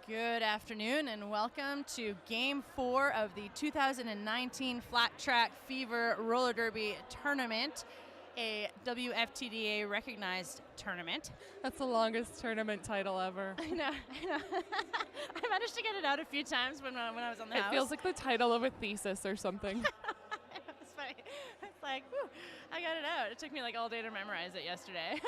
Good afternoon and welcome to Game 4 of the 2019 Flat Track Fever Roller Derby Tournament, a WFTDA recognized tournament. That's the longest tournament title ever. I know. I managed to get it out a few times when I was on the house. It feels like the title of a thesis or something. It's funny. It's like, whew, I got it out. It took me like all day to memorize it yesterday.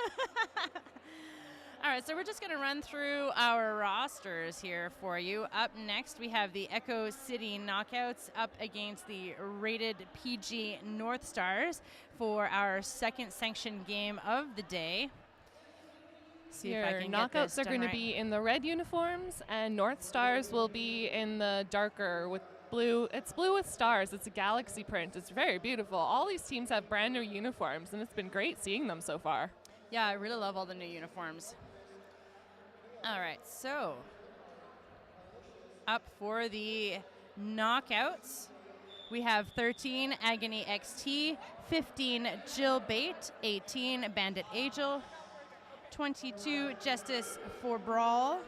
All right, so we're just going to run through our rosters here for you. Up next, we have the Echo City Knockouts up against the rated PG North Stars for our second sanctioned game of the day. See if I can knockouts get this are done going right. to be in the red uniforms, and North Stars will be in the darker with blue. It's blue with stars. It's a galaxy print. It's very beautiful. All these teams have brand new uniforms, and it's been great seeing them so far. Yeah, I really love all the new uniforms. All right, so up for the knockouts, we have 13 Agony XT, 15 Jill Bate, 18 Bandit Angel, 22 Justice for Brawl,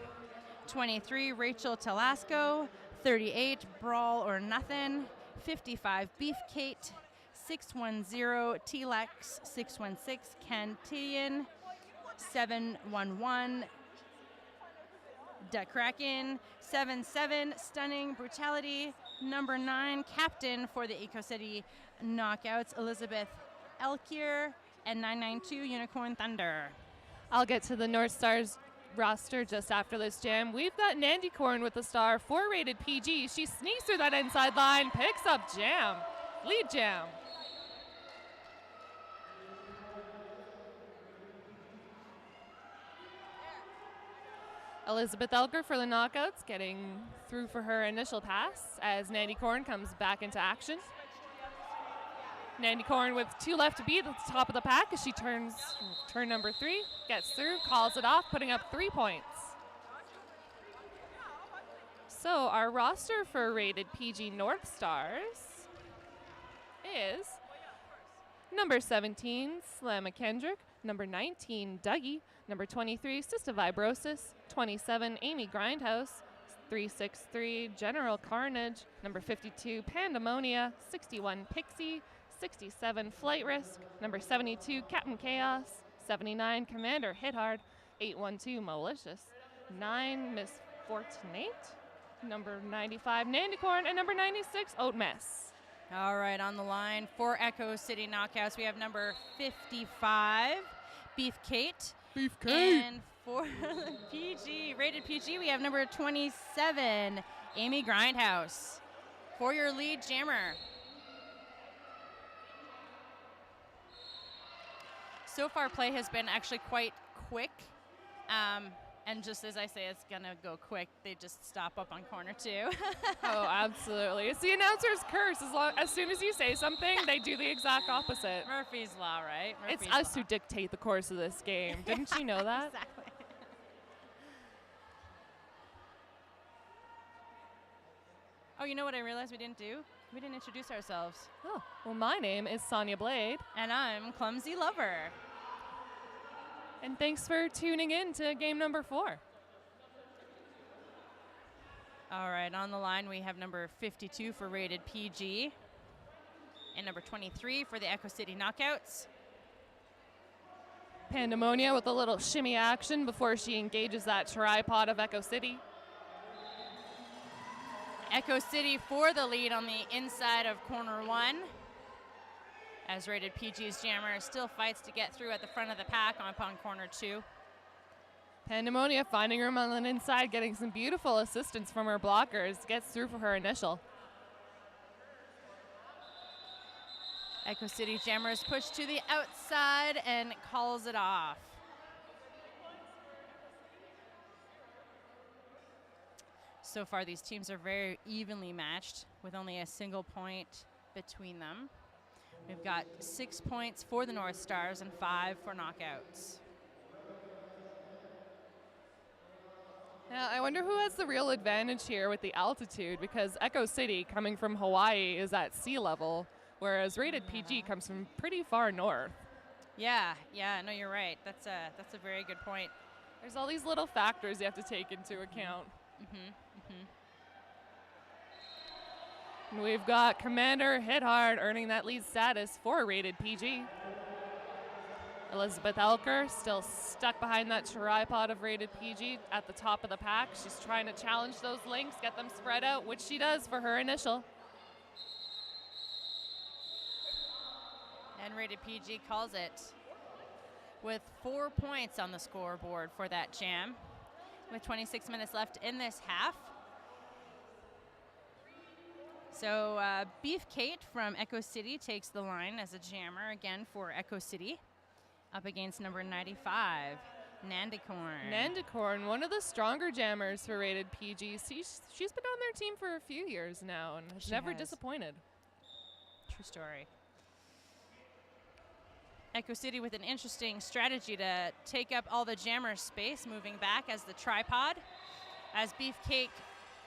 23 Rachel Telasco, 38 Brawl or Nothing, 55 Beef Kate, 610 T-Lex, 616 Cantillion, 711 Da Kraken, 7-7 Stunning Brutality, number 9 Captain for the Eco City Knockouts, Elizabeth Elkier, and 992 Unicorn Thunder. I'll get to the North Stars roster just after this jam. We've got Nandy Corn with the star, 4 rated PG. She sneaks through that inside line, picks up jam, lead jam. Elizabeth Elker for the knockouts, getting through for her initial pass as Nandy Corn comes back into action. Nandy Corn with 2 left to beat at the top of the pack as she turns turn number 3, gets through, calls it off, putting up 3 points. So our roster for rated PG North Stars is number 17, Slamma Kendrick, number 19, Dougie, number 23, Cystic Fibrosis, 27, Amy Grindhouse, 363, General Carnage, number 52, Pandemonia, 61, Pixie, 67, Flight Risk, number 72, Captain Chaos, 79, Commander Hit Hard, 812, Malicious, 9, Miss Fortunate, number 95, Nandicorn, and number 96, Oat Mess. All right, on the line for Echo City Knockouts, we have number 55, Beef Kate. Beef And for PG, rated PG, we have number 27, Amy Grindhouse. For your lead jammer. So far, play has been actually quite quick. And just as I say, it's going to go quick. They just stop up on corner 2. Oh, absolutely. It's the announcer's curse. As soon as you say something, they do the exact opposite. Murphy's Law, right? It's us who dictate the course of this game. Didn't you know that? Exactly. Oh, you know what I realized we didn't do? We didn't introduce ourselves. Oh, well, my name is Sonia Blade. And I'm Clumsy Lover. And thanks for tuning in to game number 4. All right, on the line we have number 52 for rated PG and number 23 for the Echo City Knockouts. Pandemonia with a little shimmy action before she engages that tripod of Echo City. Echo City for the lead on the inside of corner 1. As rated PG's jammer still fights to get through at the front of the pack upon corner 2. Pandemonia finding room on the inside, getting some beautiful assistance from her blockers, gets through for her initial. Echo City jammer is pushed to the outside and calls it off. So far, these teams are very evenly matched with only a single point between them. We've got 6 points for the North Stars and 5 for knockouts. Now, I wonder who has the real advantage here with the altitude, because Echo City, coming from Hawaii, is at sea level, whereas rated PG comes from pretty far north. Yeah, no, you're right. That's a very good point. There's all these little factors you have to take into account. And we've got Commander Hit Hard earning that lead status for Rated PG. Elizabeth Elker still stuck behind that tripod of Rated PG at the top of the pack. She's trying to challenge those links, get them spread out, which she does for her initial. And Rated PG calls it with 4 points on the scoreboard for that jam, with 26 minutes left in this half. So Beef Kate from Echo City takes the line as a jammer again for Echo City, up against number 95, Nandicorn. Nandicorn, one of the stronger jammers for Rated PG. She's been on their team for a few years now and has never disappointed. True story. Echo City with an interesting strategy to take up all the jammer space, moving back as the tripod, as Beefcake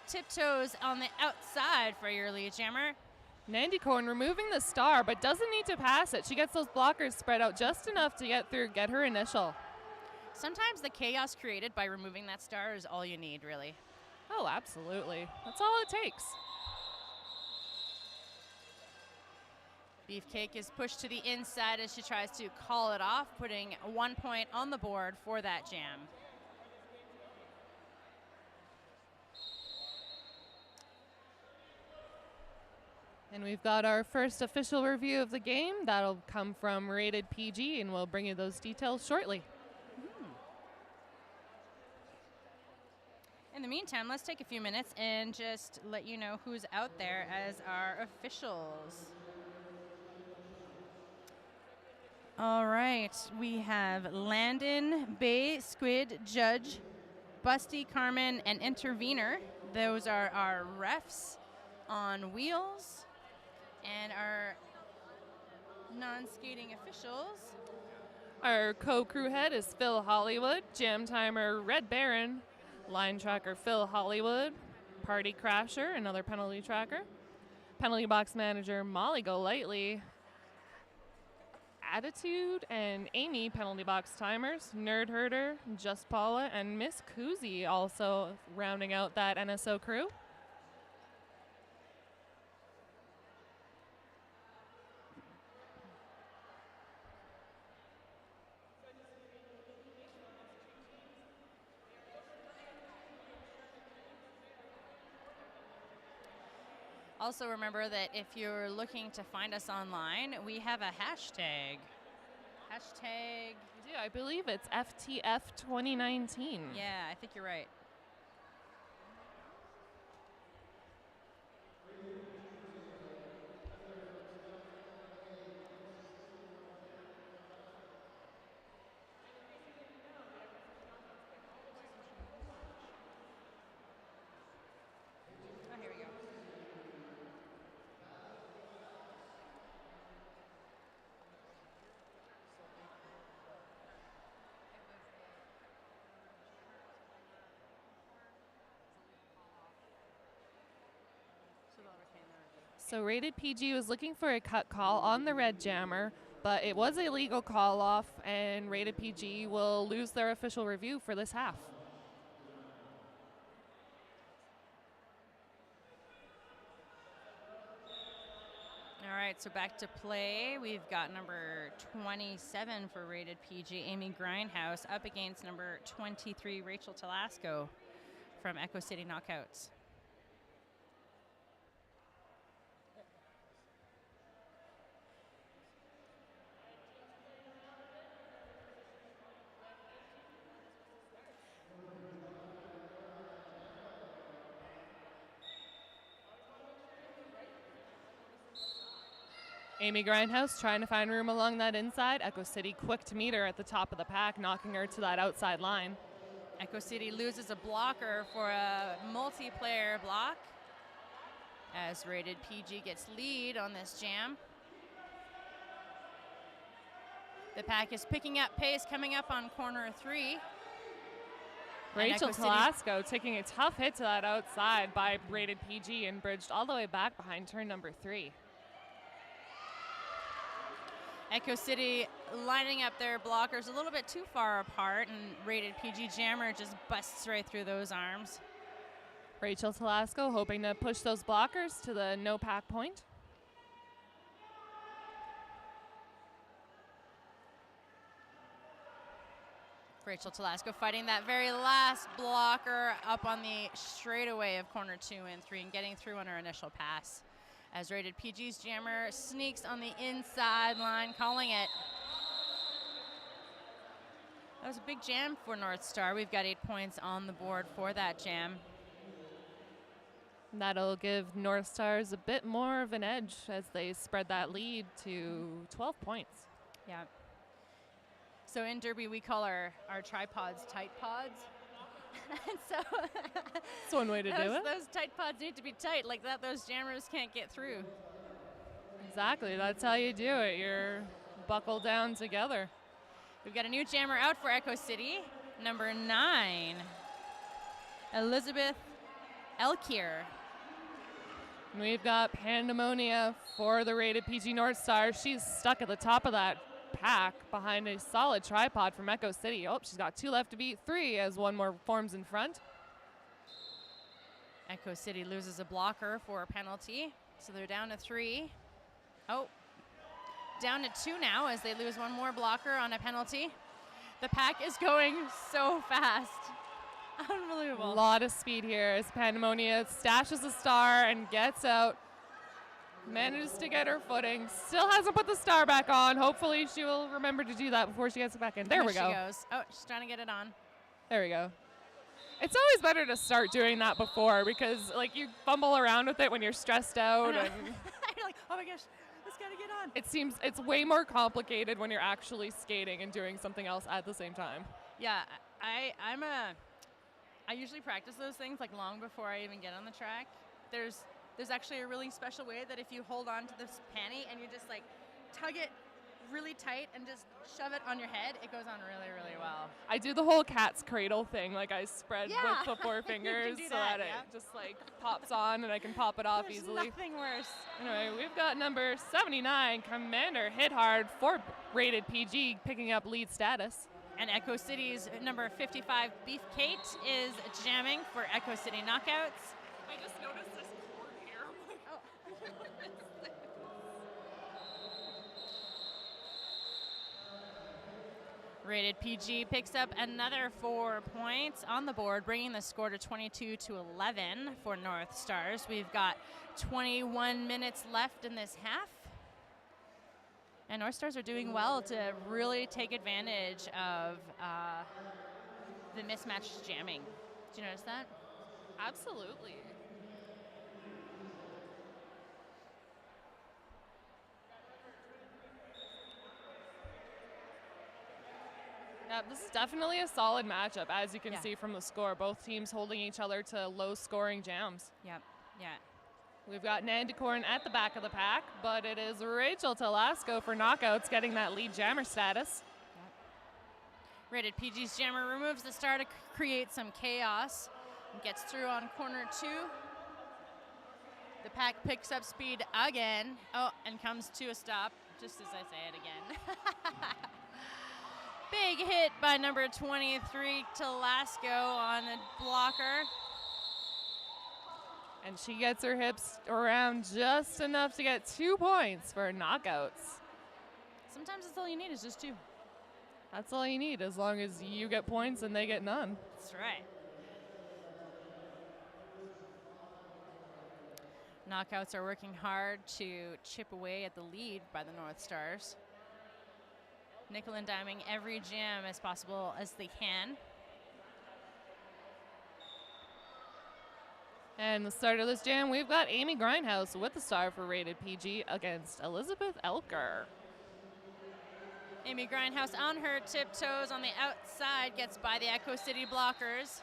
tiptoes on the outside for your lead jammer. Nandicorn removing the star, but doesn't need to pass it. She gets those blockers spread out just enough to get through, get her initial. Sometimes the chaos created by removing that star is all you need, really. Oh, absolutely. That's all it takes. Beefcake is pushed to the inside as she tries to call it off, putting 1 point on the board for that jam. And we've got our first official review of the game. That'll come from Rated PG, and we'll bring you those details shortly. In the meantime, let's take a few minutes and just let you know who's out there as our officials. All right, we have Landon, Bay, Squid, Judge, Busty, Carmen, and Intervener. Those are our refs on wheels. And our non-skating officials. Our co-crew head is Phil Hollywood, jam timer Red Baron, line tracker Phil Hollywood, party crasher, another penalty tracker, penalty box manager Molly Golightly, Attitude and Amy penalty box timers, Nerd Herder, Just Paula, and Miss Koozie also rounding out that NSO crew. Also remember that if you're looking to find us online, we have a hashtag. Hashtag. We do. I believe it's FTF 2019. Yeah, I think you're right. Oh, here we go. So Rated PG was looking for a cut call on the red jammer, but it was a legal call off, and Rated PG will lose their official review for this half. All right, so back to play. We've got number 27 for Rated PG, Amy Grindhouse, up against number 23, Rachel Talasco from Echo City Knockouts. Amy Grindhouse trying to find room along that inside. Echo City quick to meet her at the top of the pack, knocking her to that outside line. Echo City loses a blocker for a multiplayer block as Rated PG gets lead on this jam. The pack is picking up pace coming up on corner 3. Rachel Talasco taking a tough hit to that outside by Rated PG and bridged all the way back behind turn number 3. Echo City lining up their blockers a little bit too far apart, and Rated PG Jammer just busts right through those arms. Rachel Telasco hoping to push those blockers to the no pack point. Rachel Telasco fighting that very last blocker up on the straightaway of corner 2 and 3 and getting through on her initial pass. As Rated PG's jammer sneaks on the inside line, calling it. That was a big jam for North Star. We've got 8 points on the board for that jam. That'll give North Stars a bit more of an edge as they spread that lead to 12 points. Yeah. So in Derby, we call our tripods tight pods. And so that's one way to do it. Those tight pods need to be tight, like that those jammers can't get through. Exactly, that's how you do it. You're buckled down together. We've got a new jammer out for Echo City, number 9, Elizabeth Elkier. We've got Pandemonia for the Rated PG North Star. She's stuck at the top of that pack behind a solid tripod from Echo City. Oh, she's got 2 left to beat 3 as one more forms in front. Echo City loses a blocker for a penalty, so they're down to 3. Oh, down to 2 now as they lose one more blocker on a penalty. The pack is going so fast. Unbelievable. A lot of speed here as Pandemonia stashes a star and gets out. Manages to get her footing. Still hasn't put the star back on. Hopefully she will remember to do that before she gets it back in. There we go. She goes. Oh, she's trying to get it on. There we go. It's always better to start doing that before because like you fumble around with it when you're stressed out. And you're like, oh my gosh, it's got to get on. It seems it's way more complicated when you're actually skating and doing something else at the same time. Yeah, I usually practice those things like long before I even get on the track. There's actually a really special way that if you hold on to this panty and you just like tug it really tight and just shove it on your head, it goes on really, really well. I do the whole cat's cradle thing, like I spread with the 4 fingers so that it just like pops on and I can pop it off easily. Nothing worse. Anyway, we've got number 79, Commander Hit Hard for Rated PG, picking up lead status. And Echo City's number 55, Beef Kate, is jamming for Echo City Knockouts. I just noticed this cord here. Rated PG picks up another 4 points on the board, bringing the score to 22-11 for North Stars. We've got 21 minutes left in this half. And North Stars are doing well to really take advantage of the mismatched jamming. Did you notice that? Absolutely. Yeah, this is definitely a solid matchup, as you can see from the score. Both teams holding each other to low-scoring jams. Yep, yeah. We've got Nandicorn at the back of the pack, but it is Rachel Telasco for knockouts getting that lead jammer status. Yep. Rated PG's jammer removes the star to create some chaos and gets through on corner 2. The pack picks up speed again. Oh, and comes to a stop, just as I say it again. Big hit by number 23, Telasco on a blocker. And she gets her hips around just enough to get 2 points for knockouts. Sometimes that's all you need is just 2. That's all you need, as long as you get points and they get none. That's right. Knockouts are working hard to chip away at the lead by the North Stars. Nickel and diming every jam as possible as they can. And the start of this jam, we've got Amy Grindhouse with the star for Rated PG against Elizabeth Elker. Amy Grindhouse on her tiptoes on the outside, gets by the Echo City blockers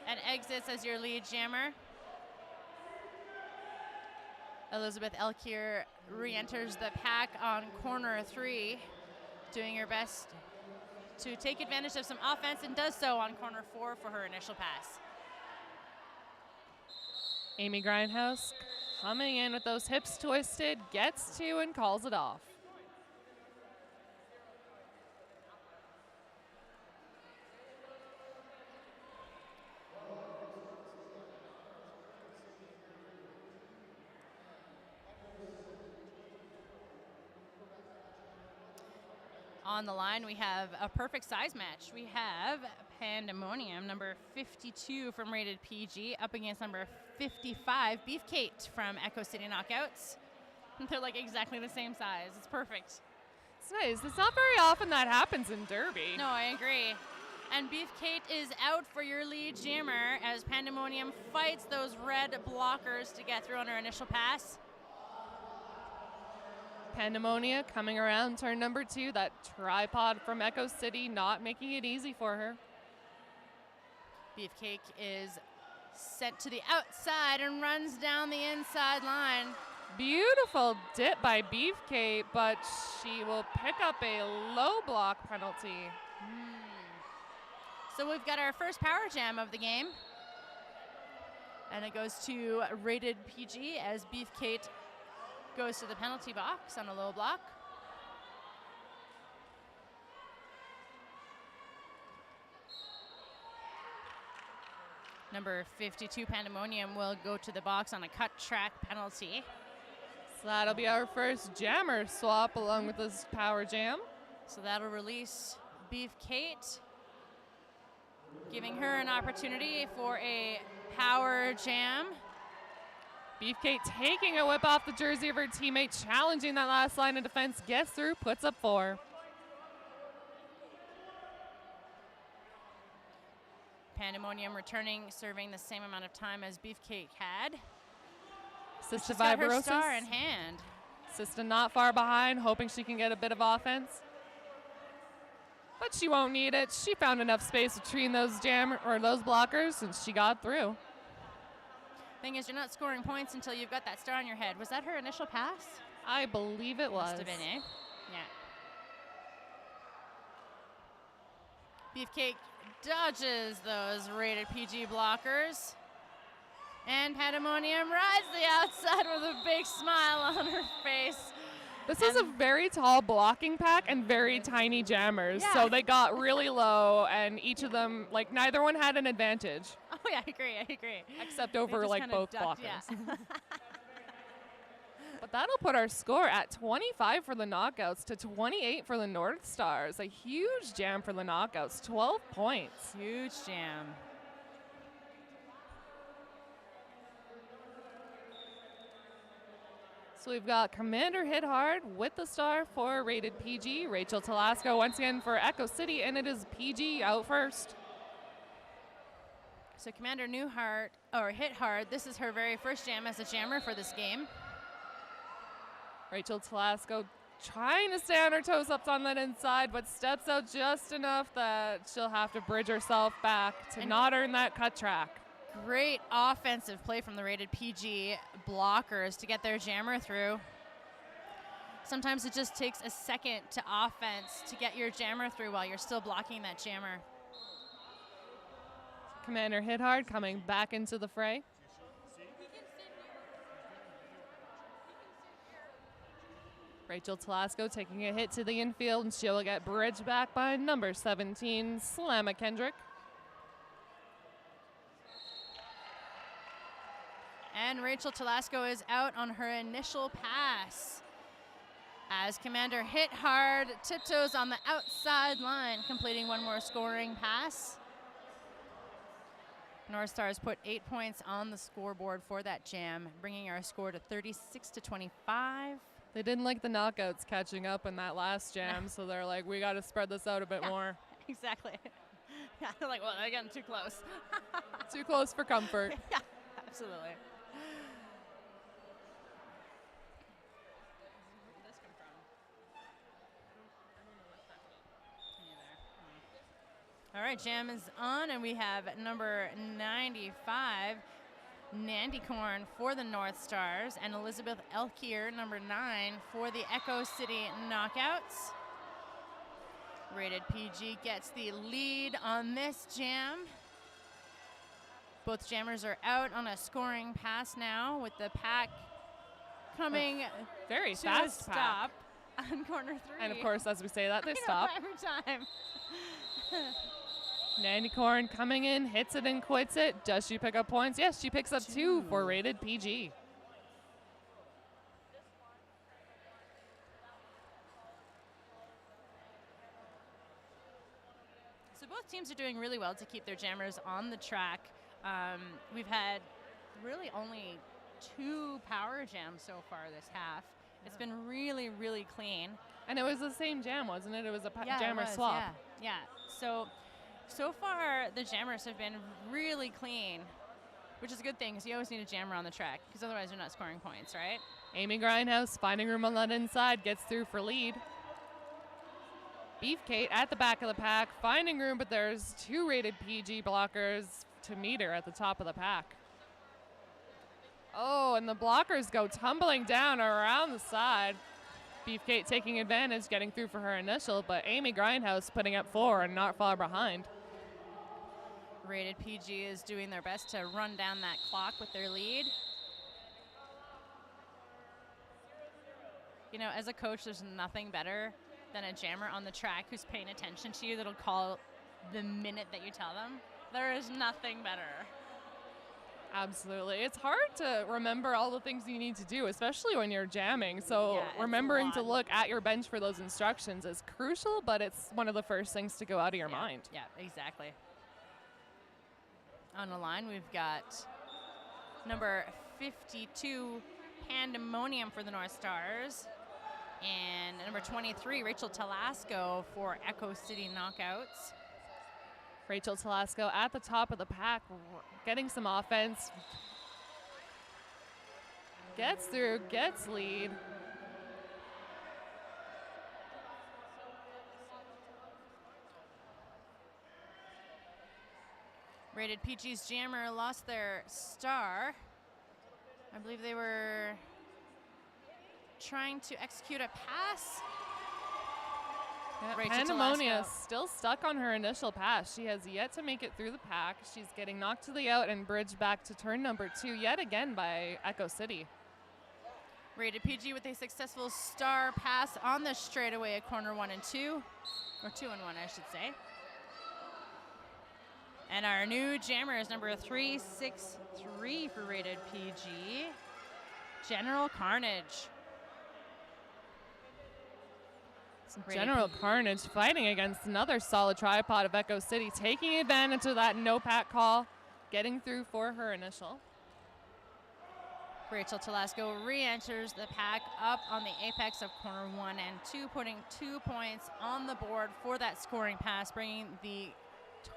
and exits as your lead jammer. Elizabeth Elkier re-enters the pack on corner 3, doing her best to take advantage of some offense and does so on corner 4 for her initial pass. Amy Grindhouse coming in with those hips twisted, gets to and calls it off. On the line, we have a perfect size match. We have Pandemonium, number 52 from Rated PG, up against number 55, Beef Kate from Echo City Knockouts. They're like exactly the same size. It's perfect. It's nice. It's not very often that happens in Derby. No, I agree. And Beef Kate is out for your lead jammer as Pandemonium fights those red blockers to get through on her initial pass. Pandemonia coming around turn number 2. That tripod from Echo City not making it easy for her. Beefcake is sent to the outside and runs down the inside line. Beautiful dip by Beefcake, but she will pick up a low block penalty. So we've got our first power jam of the game. And it goes to Rated PG as Beefcake goes to the penalty box on a low block. Number 52, Pandemonium, will go to the box on a cut track penalty. So that'll be our first jammer swap along with this power jam. So that'll release Beef Kate, giving her an opportunity for a power jam. Beefcake taking a whip off the jersey of her teammate, challenging that last line of defense, gets through, puts up 4. Pandemonium returning, serving the same amount of time as Beefcake had. Sista She's got her Vibrosis. star in hand. Sista not far behind, hoping she can get a bit of offense. But she won't need it. She found enough space between those those blockers, and she got through. Thing is, you're not scoring points until you've got that star on your head. Was that her initial pass? I believe it was. Must have been, eh? Yeah. Beefcake dodges those Rated PG blockers. And Pandemonium rides the outside with a big smile on her face. This is a very tall blocking pack and very tiny jammers. Yeah. So they got really low, and each of them, like, neither one had an advantage. Oh, yeah, I agree. Except They over, just like, kinda both ducked, blockers. Yeah. But that'll put our score at 25 for the knockouts to 28 for the North Stars. A huge jam for the knockouts, 12 points. Huge jam. So we've got Commander Hit Hard with the star for Rated PG. Rachel Telasco once again for Echo City, and it is PG out first. So Commander Hit Hard, this is her very first jam as a jammer for this game. Rachel Telasco trying to stay on her toes up on that inside, but steps out just enough that she'll have to bridge herself back to not earn that cut track. Great offensive play from the Rated PG blockers to get their jammer through. Sometimes it just takes a second to offense to get your jammer through while you're still blocking that jammer. Commander Hit Hard coming back into the fray. Rachel Telasco taking a hit to the infield, and she'll get bridged back by number 17, Slamma Kendrick. And Rachel Telasco is out on her initial pass as Commander Hit Hard tiptoes on the outside line, completing one more scoring pass. North Stars put 8 points on the scoreboard for that jam, bringing our score to 36-25. They didn't like the knockouts catching up in that last jam, so they're like, we got to spread this out a bit more. Exactly. Yeah, they're like, well, they're getting too close. Too close for comfort. Yeah, absolutely. All right, jam is on, and we have number 95, Nandicorn for the North Stars, and Elizabeth Elkier, number 9, for the Echo City Knockouts. Rated PG gets the lead on this jam. Both jammers are out on a scoring pass now, with the pack coming Very to fast a stop on corner 3. And of course, as we say that, they I know, stop. every time. Nandicorn coming in, hits it and quits it. Does she pick up points? Yes, she picks up 2 for Rated PG. So both teams are doing really well to keep their jammers on the track. We've had really only 2 power jams so far this half. It's been really, really clean. And it was the same jam, wasn't it? It was a jammer it was, swap. Yeah. So far, the jammers have been really clean, which is a good thing because you always need a jammer on the track because otherwise you're not scoring points, right? Amy Grindhouse finding room on that inside, gets through for lead. Beefcake at the back of the pack, finding room, but there's 2 rated PG blockers to meet her at the top of the pack. Oh, and the blockers go tumbling down around the side. Beefcake taking advantage, getting through for her initial, but Amy Grindhouse putting up 4 and not far behind. Rated PG is doing their best to run down that clock with their lead. You know, as a coach, there's nothing better than a jammer on the track who's paying attention to you that'll call the minute that you tell them. There is nothing better. Absolutely. It's hard to remember all the things you need to do, especially when you're jamming. So Yeah, remembering to look at your bench for those instructions is crucial, but it's one of the first things to go out of your mind. Yeah, exactly. On the line, we've got number 52, Pandemonium for the North Stars, and number 23, Rachel Talasco for Echo City Knockouts. Rachel Talasco at the top of the pack, getting some offense. Gets through, gets lead. Rated PG's jammer lost their star. I believe they were trying to execute a pass. Yeah, Pandemonia still stuck on her initial pass. She has yet to make it through the pack. She's getting knocked to the out and bridged back to turn number 2 yet again by Echo City. Rated PG with a successful star pass on the straightaway at corner 1 and 2, or 2 and 1, I should say. And our new jammer is number 363 for rated PG, General Carnage. General Carnage fighting against another solid tripod of Echo City, taking advantage of that no pack call, getting through for her initial. Rachel Talasco re-enters the pack up on the apex of corner 1 and 2, putting 2 points on the board for that scoring pass, bringing the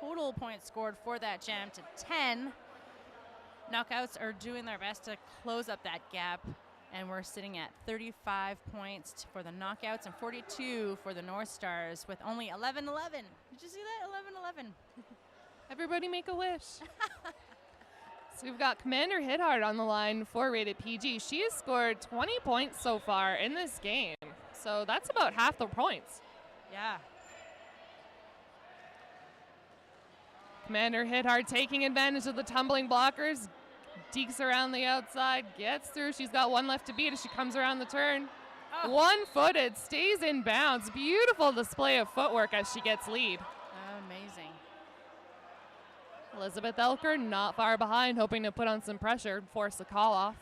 total points scored for that jam to 10. Knockouts are doing their best to close up that gap, and we're sitting at 35 points for the knockouts and 42 for the North Stars with only 11-11. Did you see that? 11-11. Everybody make a wish. So we've got Commander Hithard on the line for rated PG. She has scored 20 points so far in this game. So that's about half the points. Yeah. Commander Hithard taking advantage of the tumbling blockers. Dekes around the outside, gets through. She's got 1 left to beat as she comes around the turn. Oh. 1-footed, stays in bounds. Beautiful display of footwork as she gets lead. Amazing. Elizabeth Elker not far behind, hoping to put on some pressure and force the call off.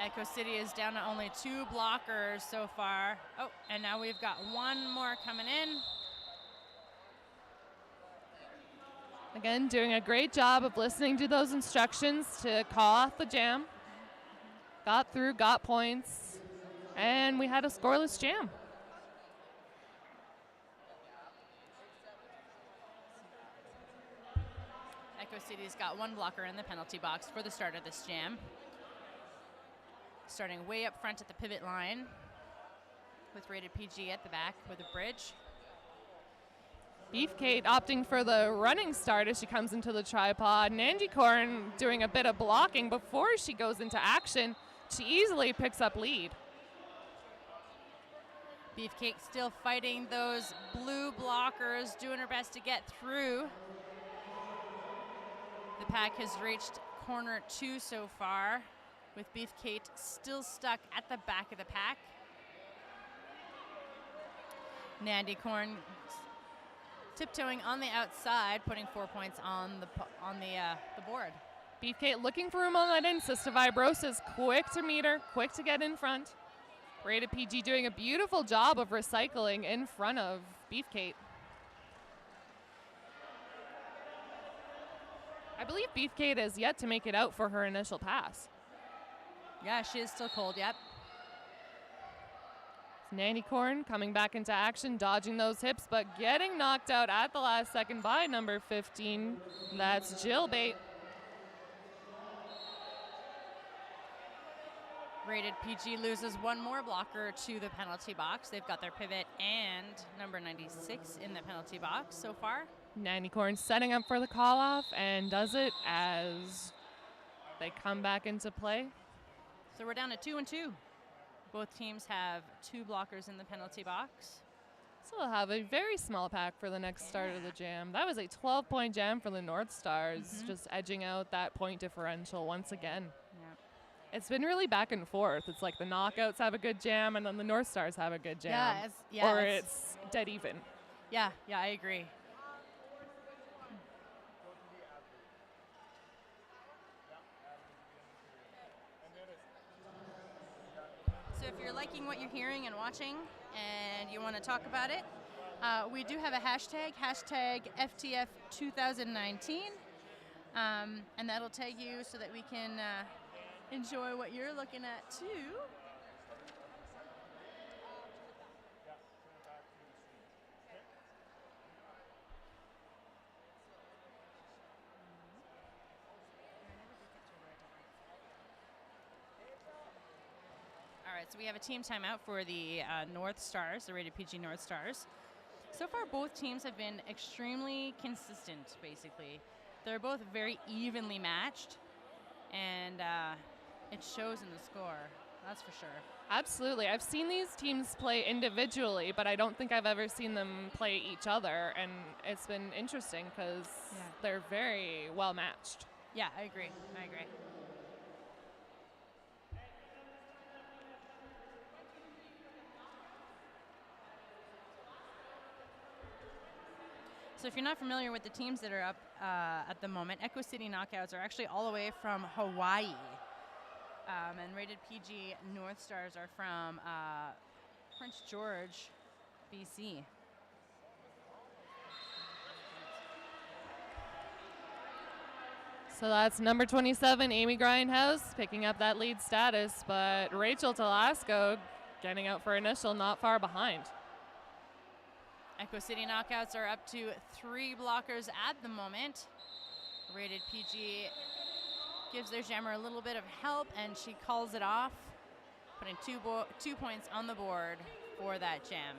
Echo City is down to only 2 blockers so far. Oh, and now we've got 1 more coming in. Again, doing a great job of listening to those instructions to call off the jam. Got through, got points, and we had a scoreless jam. Echo City's got 1 blocker in the penalty box for the start of this jam. Starting way up front at the pivot line with rated PG at the back with a bridge. Beefcake opting for the running start as she comes into the tripod. Nandy Corn doing a bit of blocking before she goes into action. She easily picks up lead. Beefcake still fighting those blue blockers, doing her best to get through. The pack has reached corner 2 so far, with Beefcake still stuck at the back of the pack. Nandy Corn tiptoeing on the outside, putting 4 points on the board. Beefcake looking for room on that in. Sister Vibrosis quick to meet her, quick to get in front. Rated PG doing a beautiful job of recycling in front of Beefcake. I believe Beefcake has yet to make it out for her initial pass. Yeah, she is still cold, yep. Nanny Corn coming back into action, dodging those hips, but getting knocked out at the last second by number 15. That's Jill Bate. Rated PG loses one more blocker to the penalty box. They've got their pivot and number 96 in the penalty box so far. Nanny Corn setting up for the call-off and does it as they come back into play. So we're down to 2-2. Both teams have 2 blockers in the penalty box. So we'll have a very small pack for the next start of the jam. That was a 12-point jam for the North Stars, just edging out that point differential once again. Yeah. It's been really back and forth. It's like the knockouts have a good jam and then the North Stars have a good jam. Or it's dead even. Yeah, I agree. So if you're liking what you're hearing and watching and you want to talk about it, we do have a hashtag FTF2019, and that'll tag you so that we can enjoy what you're looking at too. All right, so we have a team timeout for the North Stars, the Rated PG North Stars. So far, both teams have been extremely consistent, basically. They're both very evenly matched, and it shows in the score, that's for sure. Absolutely. I've seen these teams play individually, but I don't think I've ever seen them play each other, and it's been interesting because they're very well matched. Yeah, I agree. So if you're not familiar with the teams that are up at the moment, Echo City Knockouts are actually all the way from Hawaii. And Rated PG North Stars are from Prince George, BC. So that's number 27, Amy Grindhouse, picking up that lead status, but Rachel Telasco getting out for initial, not far behind. Echo City Knockouts are up to 3 blockers at the moment. Rated PG gives their jammer a little bit of help, and she calls it off, putting 2 points on the board for that jam.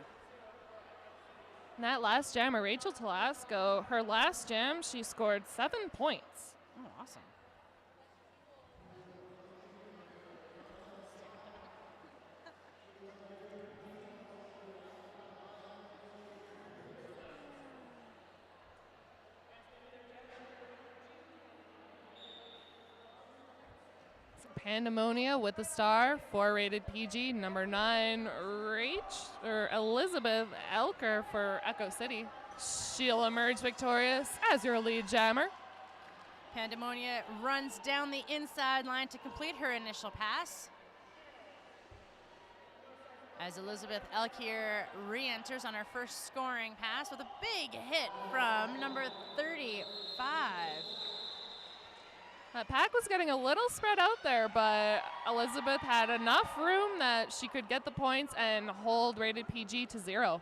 And that last jammer, Rachel Telasco, her last jam, she scored 7 points. Oh, awesome. Pandemonia with the star for Rated PG. Number 9, Elizabeth Elker for Echo City. She'll emerge victorious as your lead jammer. Pandemonia runs down the inside line to complete her initial pass. As Elizabeth Elkier re-enters on her first scoring pass with a big hit from number 35. That pack was getting a little spread out there, but Elizabeth had enough room that she could get the points and hold Rated PG to 0.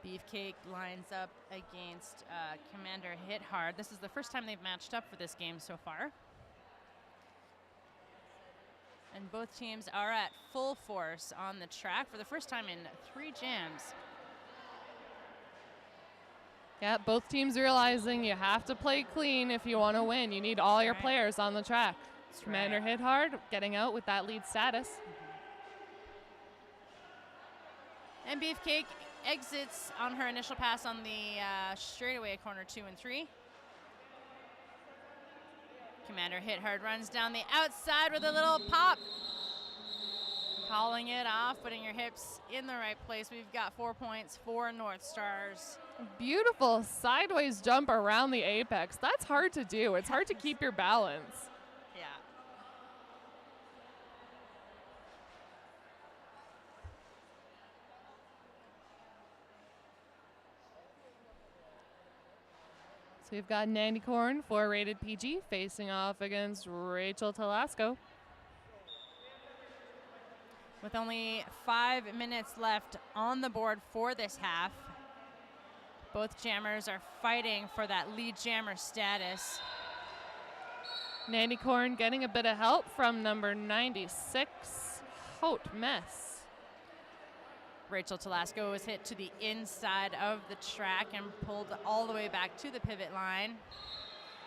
Beefcake lines up against Commander Hit Hard. This is the first time they've matched up for this game so far. And both teams are at full force on the track for the first time in 3 jams. Yeah, both teams realizing you have to play clean if you want to win. You need all your players on the track. Commander Hit Hard getting out with that lead status. And Beefcake exits on her initial pass on the straightaway corner 2 and 3. Commander Hit Hard runs down the outside with a little pop. Calling it off, putting your hips in the right place. We've got 4 points for North Stars. Beautiful sideways jump around the apex. That's hard to do. It's hard to keep your balance. Yeah. So we've got Nandy Korn for rated PG facing off against Rachel Telasco. With only 5 minutes left on the board for this half, both jammers are fighting for that lead jammer status. Nandy Korn getting a bit of help from number 96, Haute Mess. Rachel Telasco was hit to the inside of the track and pulled all the way back to the pivot line.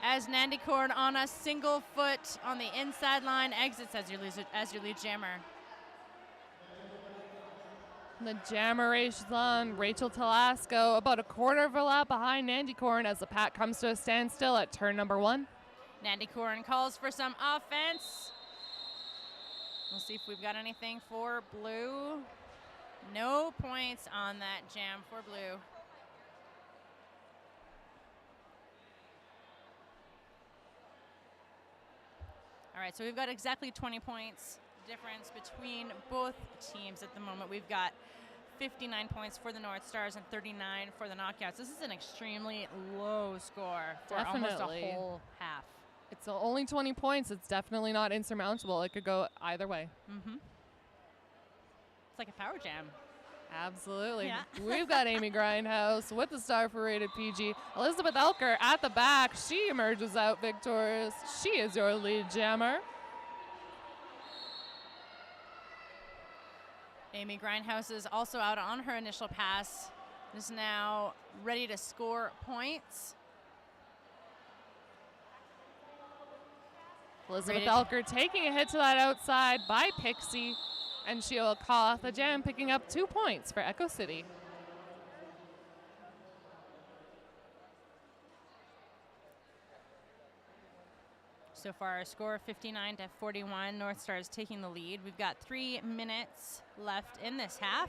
As Nandy Korn on a single foot on the inside line exits as your lead jammer. The jammer races on. Rachel Telasco about a quarter of a lap behind Nandy Korn as the pack comes to a standstill at turn number 1. Nandy Korn calls for some offense. We'll see if we've got anything for blue. No points on that jam for blue. All right, so we've got exactly 20 points difference between both teams at the moment. We've got 59 points for the North Stars and 39 for the Knockouts. This is an extremely low score for almost a whole half. It's only 20 points. It's definitely not insurmountable. It could go either way. Mm-hmm. It's like a power jam. Absolutely. Yeah. We've got Amy Grindhouse with the star for rated PG. Elizabeth Elker at the back. She emerges out victorious. She is your lead jammer. Amy Grindhouse is also out on her initial pass. Is now ready to score points. Elizabeth Elker taking a hit to that outside by Pixie, and she'll call off the jam, picking up 2 points for Echo City. So far, our score 59-41. North Stars taking the lead. We've got 3 minutes left in this half.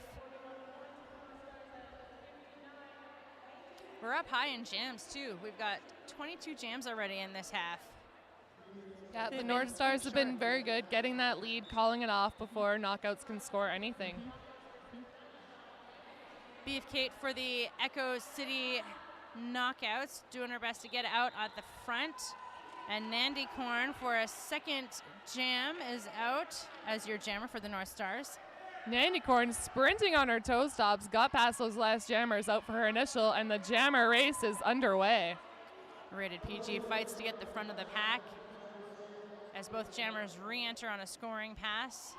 We're up high in jams too. We've got 22 jams already in this half. Yeah, the North Stars have been very good getting that lead, calling it off before Knockouts can score anything. Beef Kate for the Echo City Knockouts, doing her best to get out at the front. And Nandy Korn for a second jam is out as your jammer for the North Stars. Nandy Korn sprinting on her toe stops, got past those last jammers out for her initial, and the jammer race is underway. Rated PG fights to get the front of the pack as both jammers re-enter on a scoring pass.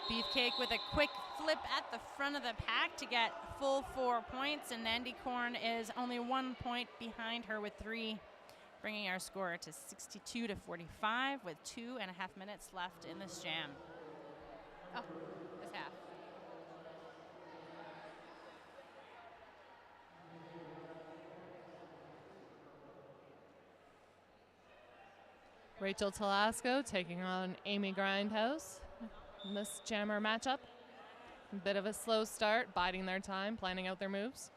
Beefcake with a quick flip at the front of the pack to get full 4 points, and Nandy Korn is only 1 point behind her with 3, bringing our score to 62-45 with 2.5 minutes left in this jam. Oh, this half. Rachel Telasco taking on Amy Grindhouse in this jammer matchup. A bit of a slow start, biding their time, planning out their moves.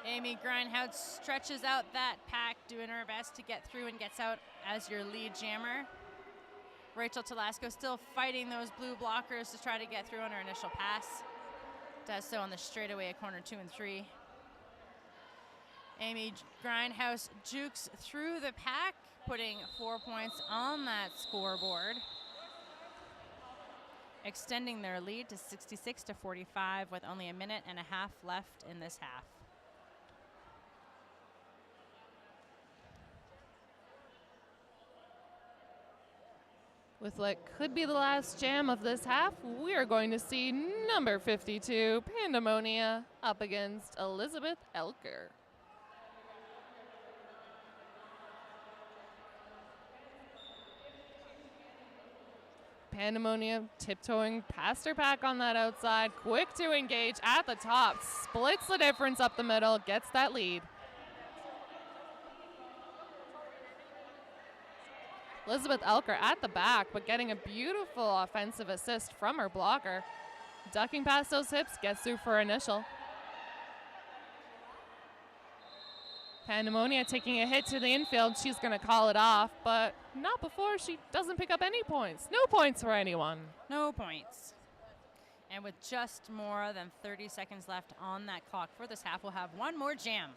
Amy Grindhouse stretches out that pack, doing her best to get through and gets out as your lead jammer. Rachel Telasco still fighting those blue blockers to try to get through on her initial pass. Does so on the straightaway at corner 2 and 3. Amy Grindhouse jukes through the pack, putting 4 points on that scoreboard, extending their lead to 66-45 with only 1.5 minutes left in this half. With what could be the last jam of this half, we are going to see number 52, Pandemonia, up against Elizabeth Elker. Pandemonia tiptoeing past her pack on that outside, quick to engage at the top, splits the difference up the middle, gets that lead. Elizabeth Elker at the back, but getting a beautiful offensive assist from her blocker. Ducking past those hips, gets through for initial. Pandemonia taking a hit to the infield. She's going to call it off, but not before she doesn't pick up any points. No points for anyone. No points. And with just more than 30 seconds left on that clock for this half, we'll have one more jam.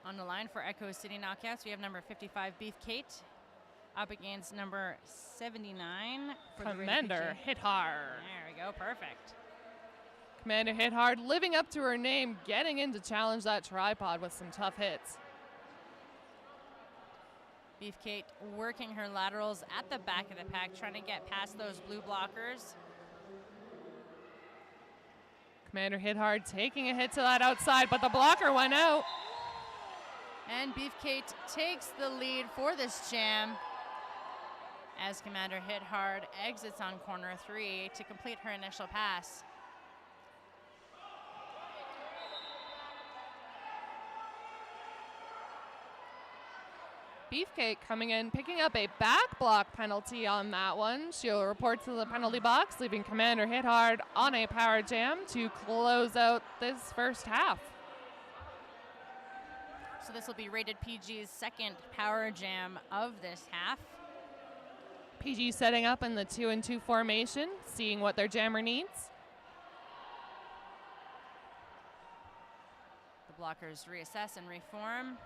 On the line for Echo City Knockouts, we have number 55, Beef Kate, up against number 79. Commander Hit Hard. There we go, perfect. Commander Hit Hard living up to her name, getting in to challenge that tripod with some tough hits. Beef Kate working her laterals at the back of the pack, trying to get past those blue blockers. Commander Hit Hard taking a hit to that outside, but the blocker went out. And Beef Kate takes the lead for this jam as Commander Hit Hard exits on corner 3 to complete her initial pass. Beefcake coming in, picking up a back block penalty on that one. She'll report to the penalty box, leaving Commander Hit Hard on a power jam to close out this first half. So this will be rated PG's second power jam of this half. PG setting up in the 2-and-2 formation, seeing what their jammer needs. The blockers reassess and reform.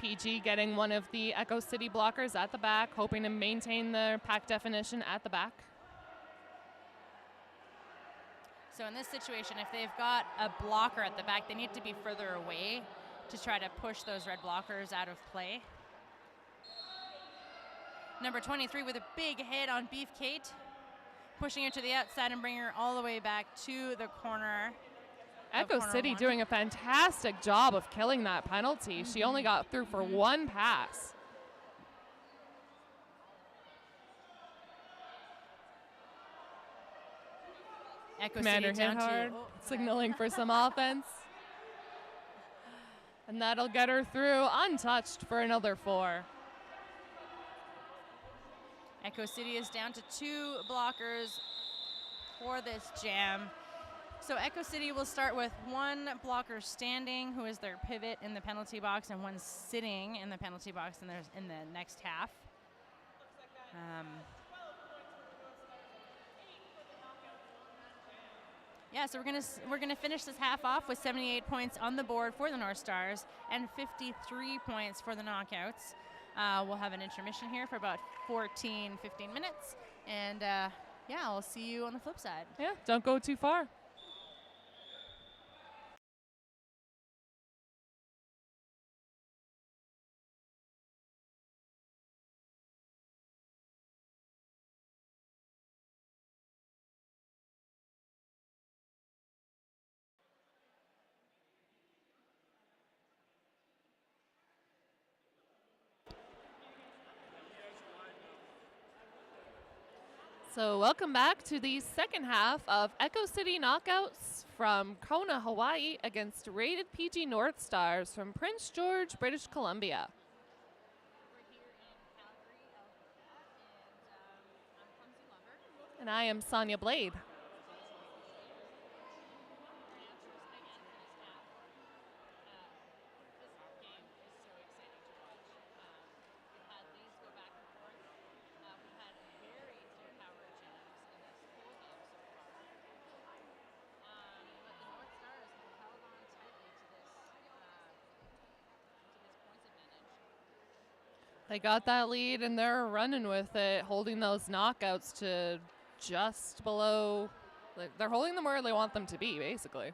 PG getting one of the Echo City blockers at the back, hoping to maintain the pack definition at the back. So in this situation, if they've got a blocker at the back, they need to be further away to try to push those red blockers out of play. Number 23 with a big hit on Beef Kate, pushing her to the outside and bringing her all the way back to the corner. Echo City doing a fantastic job of killing that penalty. She only got through for one pass. Echo Commander City Hit Hard signaling for some offense. And that'll get her through untouched for another 4. Echo City is down to 2 blockers for this jam. So Echo City will start with 1 blocker standing, who is their pivot in the penalty box, and 1 sitting in the penalty box in the next half. Yeah, so we're gonna finish this half off with 78 points on the board for the North Stars and 53 points for the Knockouts. We'll have an intermission here for about 15 minutes, and yeah, I'll see you on the flip side. Yeah, don't go too far. So welcome back to the second half of Echo City Knockouts from Kona, Hawaii against rated PG North Stars from Prince George, British Columbia. And I am Sonia Blade. They got that lead and they're running with it, holding those knockouts to just below. They're holding them where they want them to be, basically.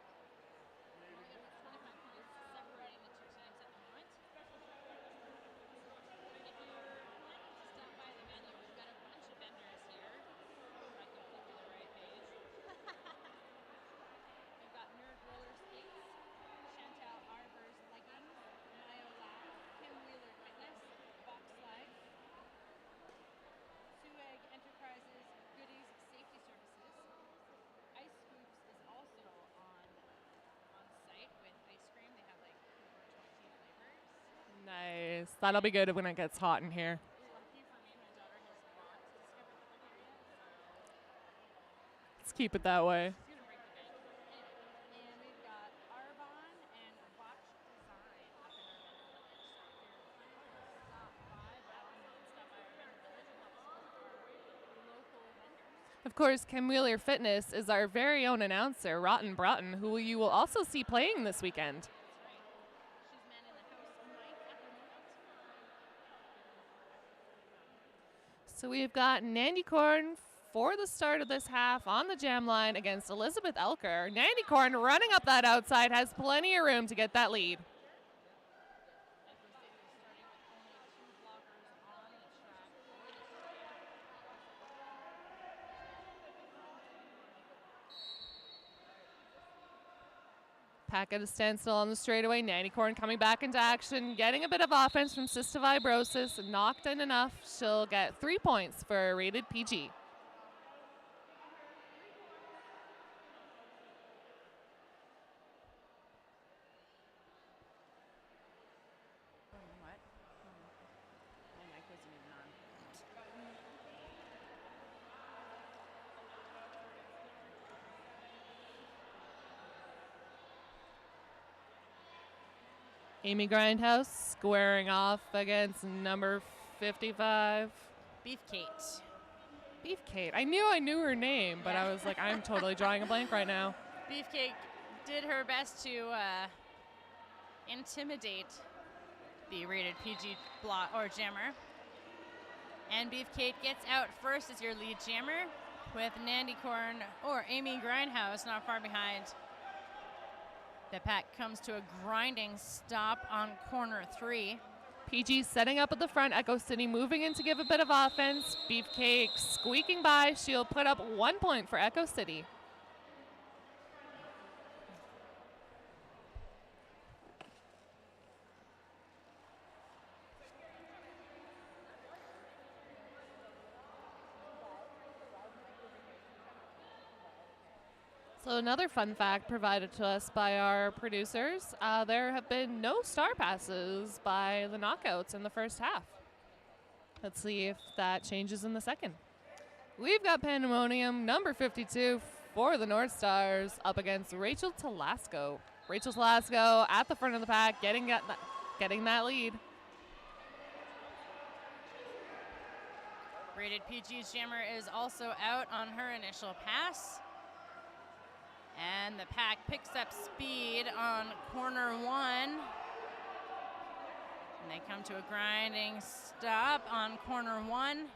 Nice. That'll be good when it gets hot in here. Let's keep it that way. Of course, Kim Wheeler Fitness is our very own announcer, Rotten Broughton, who you will also see playing this weekend. So we've got Nandy Corn for the start of this half on the jam line against Elizabeth Elker. Nandy Corn running up that outside, has plenty of room to get that lead. Pack at a standstill on the straightaway. Nandy Corn coming back into action, getting a bit of offense from Cystic Fibrosis. Knocked in enough. She'll get 3 points for a rated PG. Amy Grindhouse squaring off against number 55. Beef Kate. Beef Kate. I knew her name, but I was like, I'm totally drawing a blank right now. Beefcake did her best to intimidate the rated PG block or jammer. And Beefcake gets out first as your lead jammer, with Nandy Corn or Amy Grindhouse not far behind. The pack comes to a grinding stop on corner 3. PG setting up at the front. Echo City moving in to give a bit of offense. Beefcake squeaking by. She'll put up 1 point for Echo City. So another fun fact provided to us by our producers, there have been no star passes by the knockouts in the first half. Let's see if that changes in the second. We've got Pandemonium, number 52 for the North Stars, up against Rachel Telasco. Rachel Telasco at the front of the pack, getting that lead. Rated PG's jammer is also out on her initial pass. And the pack picks up speed on corner 1. And they come to a grinding stop on corner 1.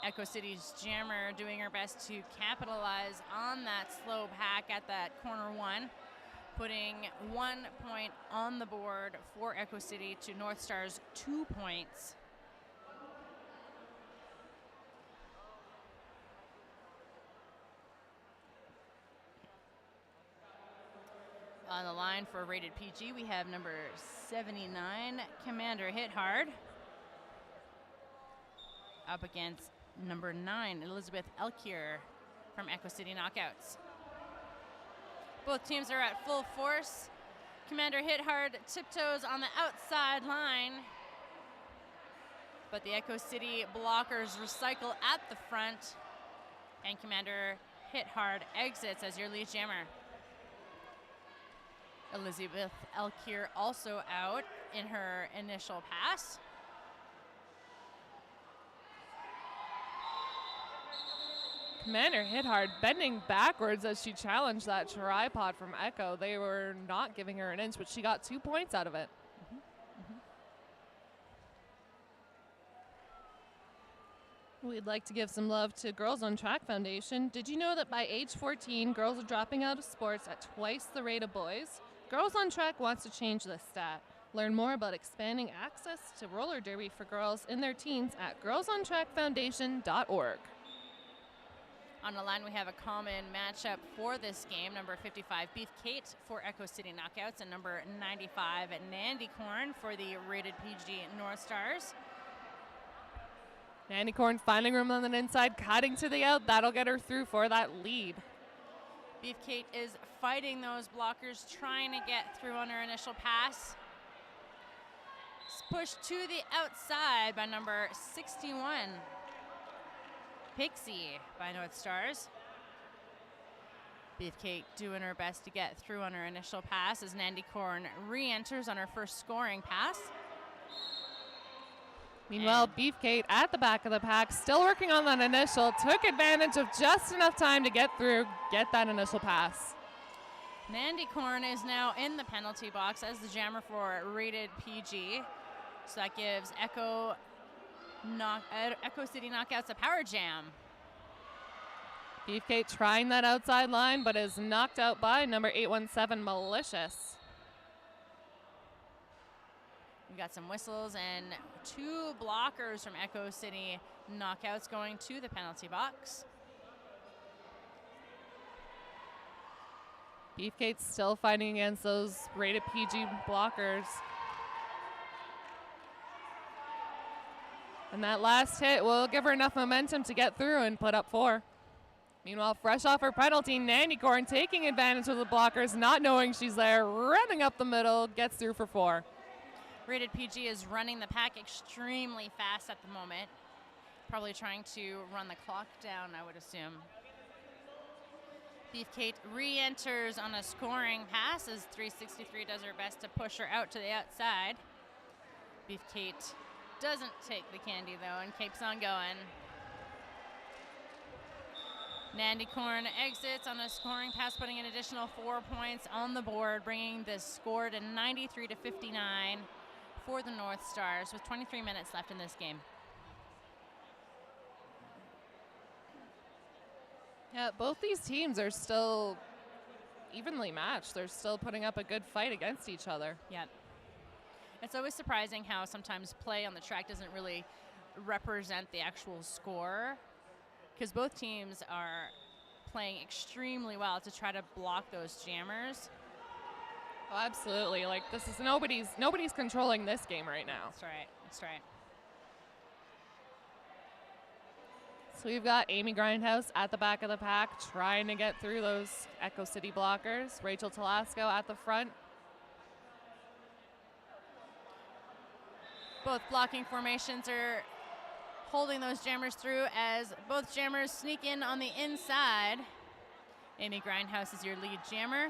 Echo City's jammer doing her best to capitalize on that slow pack at that corner 1, putting 1 point on the board for Echo City to North Stars 2 points. On the line for rated PG, we have number 79, Commander Hit Hard, up against number 9, Elizabeth Elkier from Echo City Knockouts. Both teams are at full force. Commander Hit Hard tiptoes on the outside line, but the Echo City blockers recycle at the front, and Commander Hit Hard exits as your lead jammer. Elizabeth Elkier also out in her initial pass. Commander Hit Hard bending backwards as she challenged that tripod from Echo. They were not giving her an inch, but she got 2 points out of it. We'd like to give some love to Girls on Track Foundation. Did you know that by age 14, girls are dropping out of sports at twice the rate of boys? Girls on Track wants to change this stat. Learn more about expanding access to roller derby for girls in their teens at girlsontrackfoundation.org. On the line, we have a common matchup for this game. Number 55, Beef Kate for Echo City Knockouts, and number 95, Nandy Corn for the rated PG North Stars. Nandy Corn finding room on the inside, cutting to the out. That'll get her through for that lead. Beefcake is fighting those blockers, trying to get through on her initial pass. It's pushed to the outside by number 61, Pixie by North Stars. Beefcake doing her best to get through on her initial pass as Nandi Korn re-enters on her first scoring pass. Meanwhile, Beefcake at the back of the pack, still working on that initial, took advantage of just enough time to get through, get that initial pass. Nandi Korn is now in the penalty box as the jammer for rated PG. So that gives Echo City Knockouts a power jam. Beefcake trying that outside line, but is knocked out by number 817, Malicious. We've got some whistles and 2 blockers from Echo City Knockouts going to the penalty box. Beefcake's still fighting against those rated PG blockers. And that last hit will give her enough momentum to get through and put up 4. Meanwhile, fresh off her penalty, Nandi Korn taking advantage of the blockers, not knowing she's there, running up the middle, gets through for 4. Rated PG is running the pack extremely fast at the moment. Probably trying to run the clock down, I would assume. Beefcake re-enters on a scoring pass as 363 does her best to push her out to the outside. Beefcake doesn't take the candy though and keeps on going. Nandi Korn exits on a scoring pass, putting an additional 4 points on the board, bringing the score to 93-59 for the North Stars with 23 minutes left in this game. Yeah, both these teams are still evenly matched. They're still putting up a good fight against each other. Yeah. It's always surprising how sometimes play on the track doesn't really represent the actual score, because both teams are playing extremely well to try to block those jammers. Oh, absolutely. Like, this is nobody's controlling this game right now. That's right. That's right. So we've got Amy Grindhouse at the back of the pack trying to get through those Echo City blockers. Rachel Telasco at the front. Both blocking formations are holding those jammers through as both jammers sneak in on the inside. Amy Grindhouse is your lead jammer.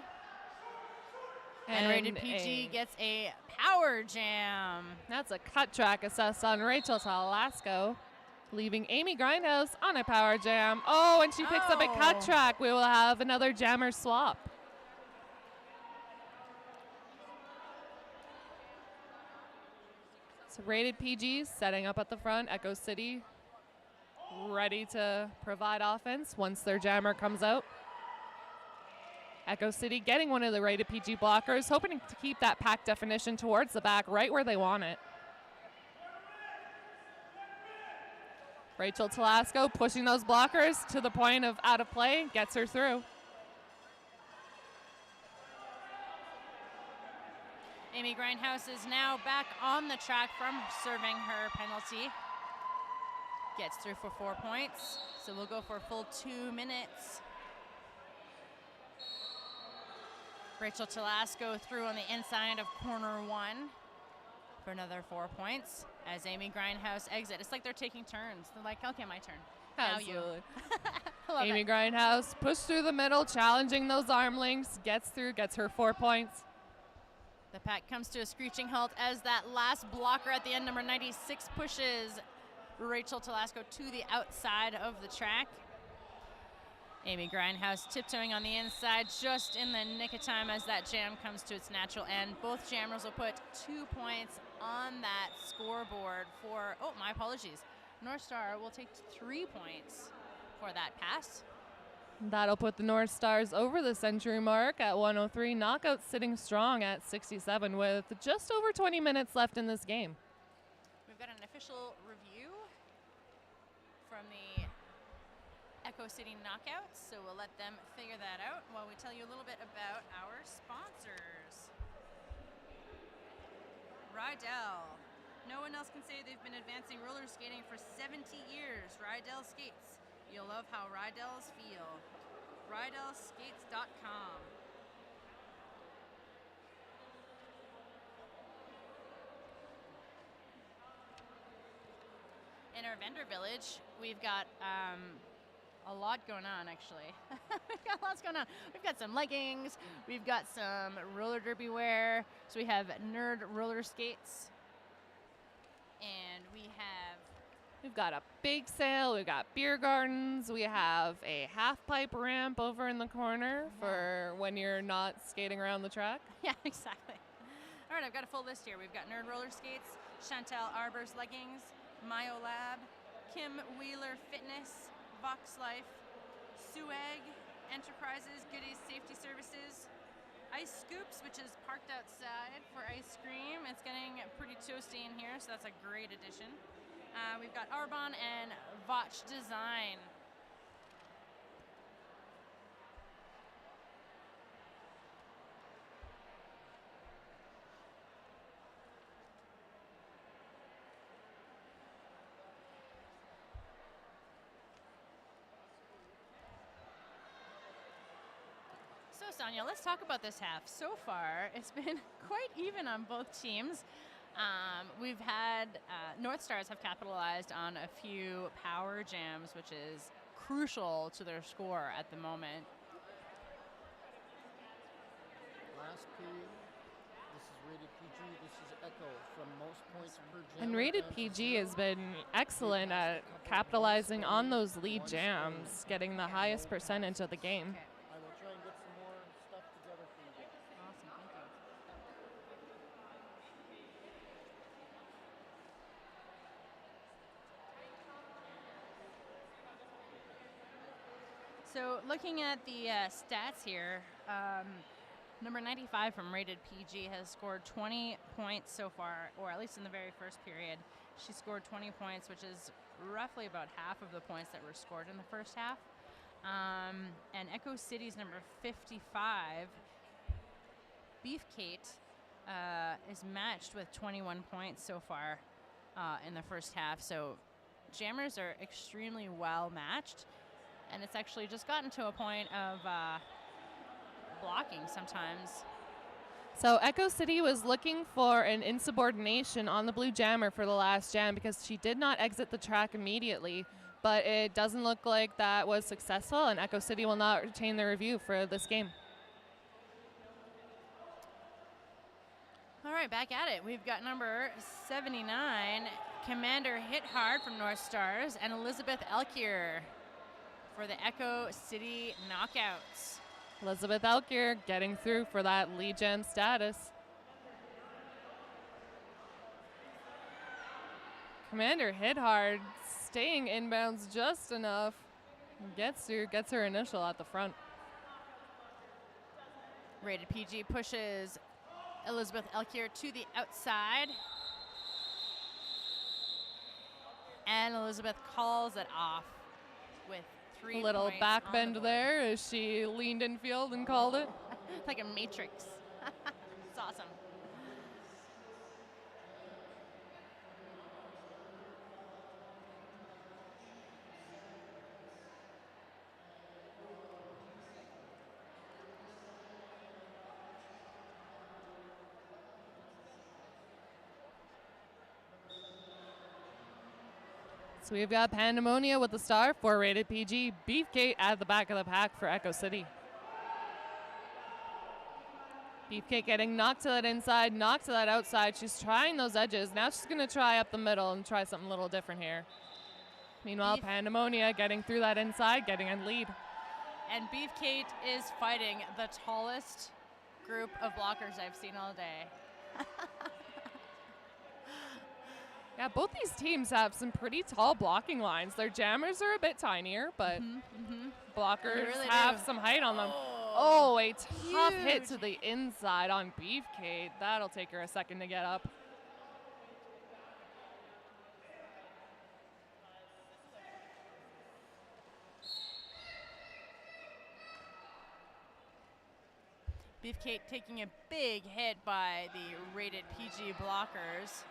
And rated PG gets a power jam. That's a cut track assessed on Rachel Telasco, leaving Amy Grindhouse on a power jam. Oh, and she picks up a cut track. We will have another jammer swap. So rated PG setting up at the front. Echo City ready to provide offense once their jammer comes out. Echo City getting one of the rated PG blockers, hoping to keep that pack definition towards the back, right where they want it. Rachel Telasco pushing those blockers to the point of out of play, gets her through. Amy Grindhouse is now back on the track from serving her penalty. Gets through for 4 points, so we'll go for a full 2 minutes. Rachel Telasco through on the inside of corner 1 for another 4 points as Amy Grindhouse exit. It's like they're taking turns. They're like, okay, my turn. Absolutely. Now you. Amy Grindhouse pushed through the middle, challenging those arm links, gets through, gets her 4 points. The pack comes to a screeching halt as that last blocker at the end, number 96, pushes Rachel Telasco to the outside of the track. Amy Grindhouse tiptoeing on the inside just in the nick of time as that jam comes to its natural end. Both jammers will put 2 points on that scoreboard for, oh, my apologies. North Star will take 3 points for that pass. That'll put the North Stars over the century mark at 103. Knockout sitting strong at 67 with just over 20 minutes left in this game. We've got an official review from the Echo City Knockouts, so we'll let them figure that out while we tell you a little bit about our sponsors. Rydell. No one else can say they've been advancing roller skating for 70 years. Rydell skates. You'll love how Rydells feel. bridalskates.com. In our vendor village, we've got a lot going on, actually. We've got lots going on. We've got some leggings. We've got some roller derby wear. So we have nerd roller skates. And We've got a bake sale. We've got beer gardens. We have a half pipe ramp over in the corner for when you're not skating around the track. Yeah, exactly. All right, I've got a full list here. We've got nerd roller skates, Chantal Arbor's leggings, Mayo Lab, Kim Wheeler Fitness, Vox Life, Sueg Enterprises, Goodies Safety Services, Ice Scoops, which is parked outside for ice cream. It's getting pretty toasty in here, so that's a great addition. We've got Arbonne and Votch Design. So, Sonia, let's talk about this half. So far, it's been quite even on both teams. We've had Northstars have capitalized on a few power jams, which is crucial to their score at the moment. Last period, this is rated PG, this is Echo from most points per jam. And rated PG has been excellent at capitalizing on those lead jams, getting the highest percentage of the game. Okay. I will try and get some more stuff together for you guys. Awesome, thank you. So looking at the stats here, number 95 from Rated PG has scored 20 points so far, or at least in the very first period. She scored 20 points, which is roughly about half of the points that were scored in the first half. And Echo City's number 55, Beef Kate, is matched with 21 points so far in the first half. So jammers are extremely well matched. And it's actually just gotten to a point of blocking sometimes. So Echo City was looking for an insubordination on the blue jammer for the last jam because she did not exit the track immediately. But it doesn't look like that was successful, and Echo City will not retain the review for this game. All right, back at it. We've got number 79, Commander Hit Hard from North Stars, and Elizabeth Elkier for the Echo City Knockouts. Elizabeth Elkier getting through for that lead gem status. Commander Hit Hard staying inbounds just enough. Gets her initial at the front. Rated PG pushes Elizabeth Elkier to the outside. And Elizabeth calls it off with 3 A little points back on bend the board. there as she leaned in field and called it. Like a matrix. It's awesome. So we've got Pandemonia with the star for rated PG. Beefcake at the back of the pack for Echo City. Beefcake getting knocked to that inside, knocked to that outside. She's trying those edges. Now she's going to try up the middle and try something a little different here. Meanwhile, Pandemonia getting through that inside, getting in lead. And Beefcake is fighting the tallest group of blockers I've seen all day. Yeah, both these teams have some pretty tall blocking lines. Their jammers are a bit tinier, but blockers They really have do. some height on them. Oh, a tough hit Huge. to the inside on Beefcake. That'll take her a second to get up. Beefcake taking a big hit by the rated PG blockers.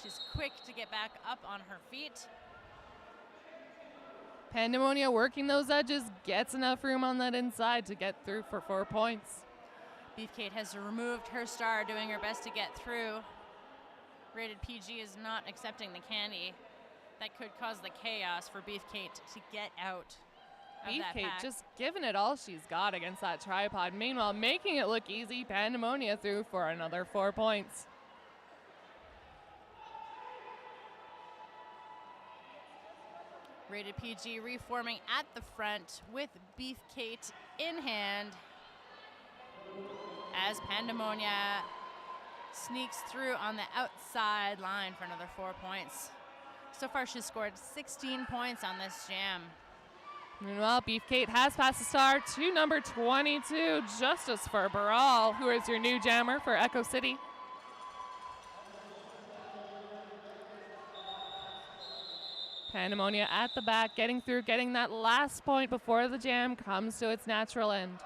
She's quick to get back up on her feet. Pandemonia working those edges, gets enough room on that inside to get through for 4 points. Beefcake has removed her star, doing her best to get through. Rated PG is not accepting the candy. That could cause the chaos for Beefcake to get out of that Beefcake pack. just giving it all she's got against that tripod. Meanwhile, making it look easy. Pandemonia through for another 4 points. Rated PG reforming at the front with Beefcake in hand as Pandemonia sneaks through on the outside line for another 4 points. So far, she's scored 16 points on this jam. Meanwhile, Beefcake has passed the star to number 22, Justice for Baral, who is your new jammer for Echo City. Pandemonia at the back, getting through, getting that last point before the jam comes to its natural end.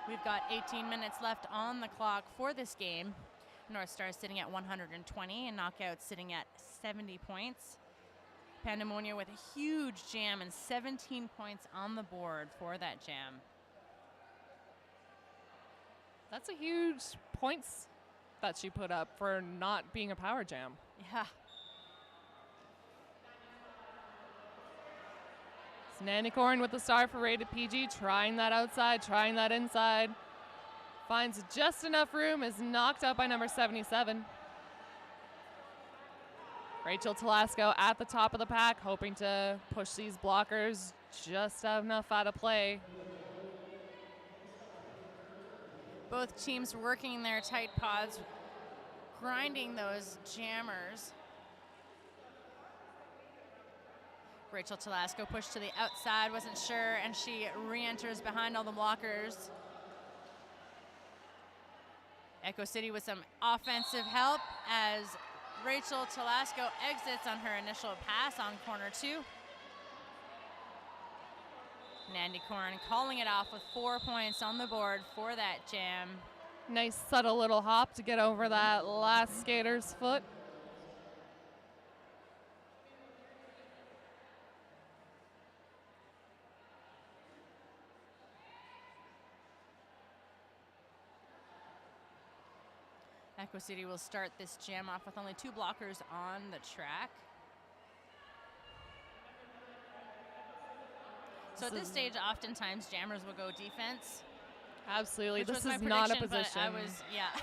We've got 18 minutes left on the clock for this game. North Stars sitting at 120 and Knockout sitting at 70 points. Pandemonia with a huge jam and 17 points on the board for that jam. That's a huge points that she put up for not being a power jam. Yeah. It's Nannycorn with the star for rated PG, trying that outside, trying that inside. Finds just enough room, is knocked out by number 77. Rachel Telasco at the top of the pack, hoping to push these blockers just enough out of play. Both teams working their tight pods, grinding those jammers. Rachel Telasco pushed to the outside, wasn't sure, and she re-enters behind all the blockers. Echo City with some offensive help as Rachel Telasco exits on her initial pass on corner 2. Nandycorn calling it off with 4 points on the board for that jam. Nice subtle little hop to get over that last skater's foot. Echo City will start this jam off with only 2 blockers on the track. So at this stage, oftentimes jammers will go defense. Absolutely, this was is my not a prediction, position. but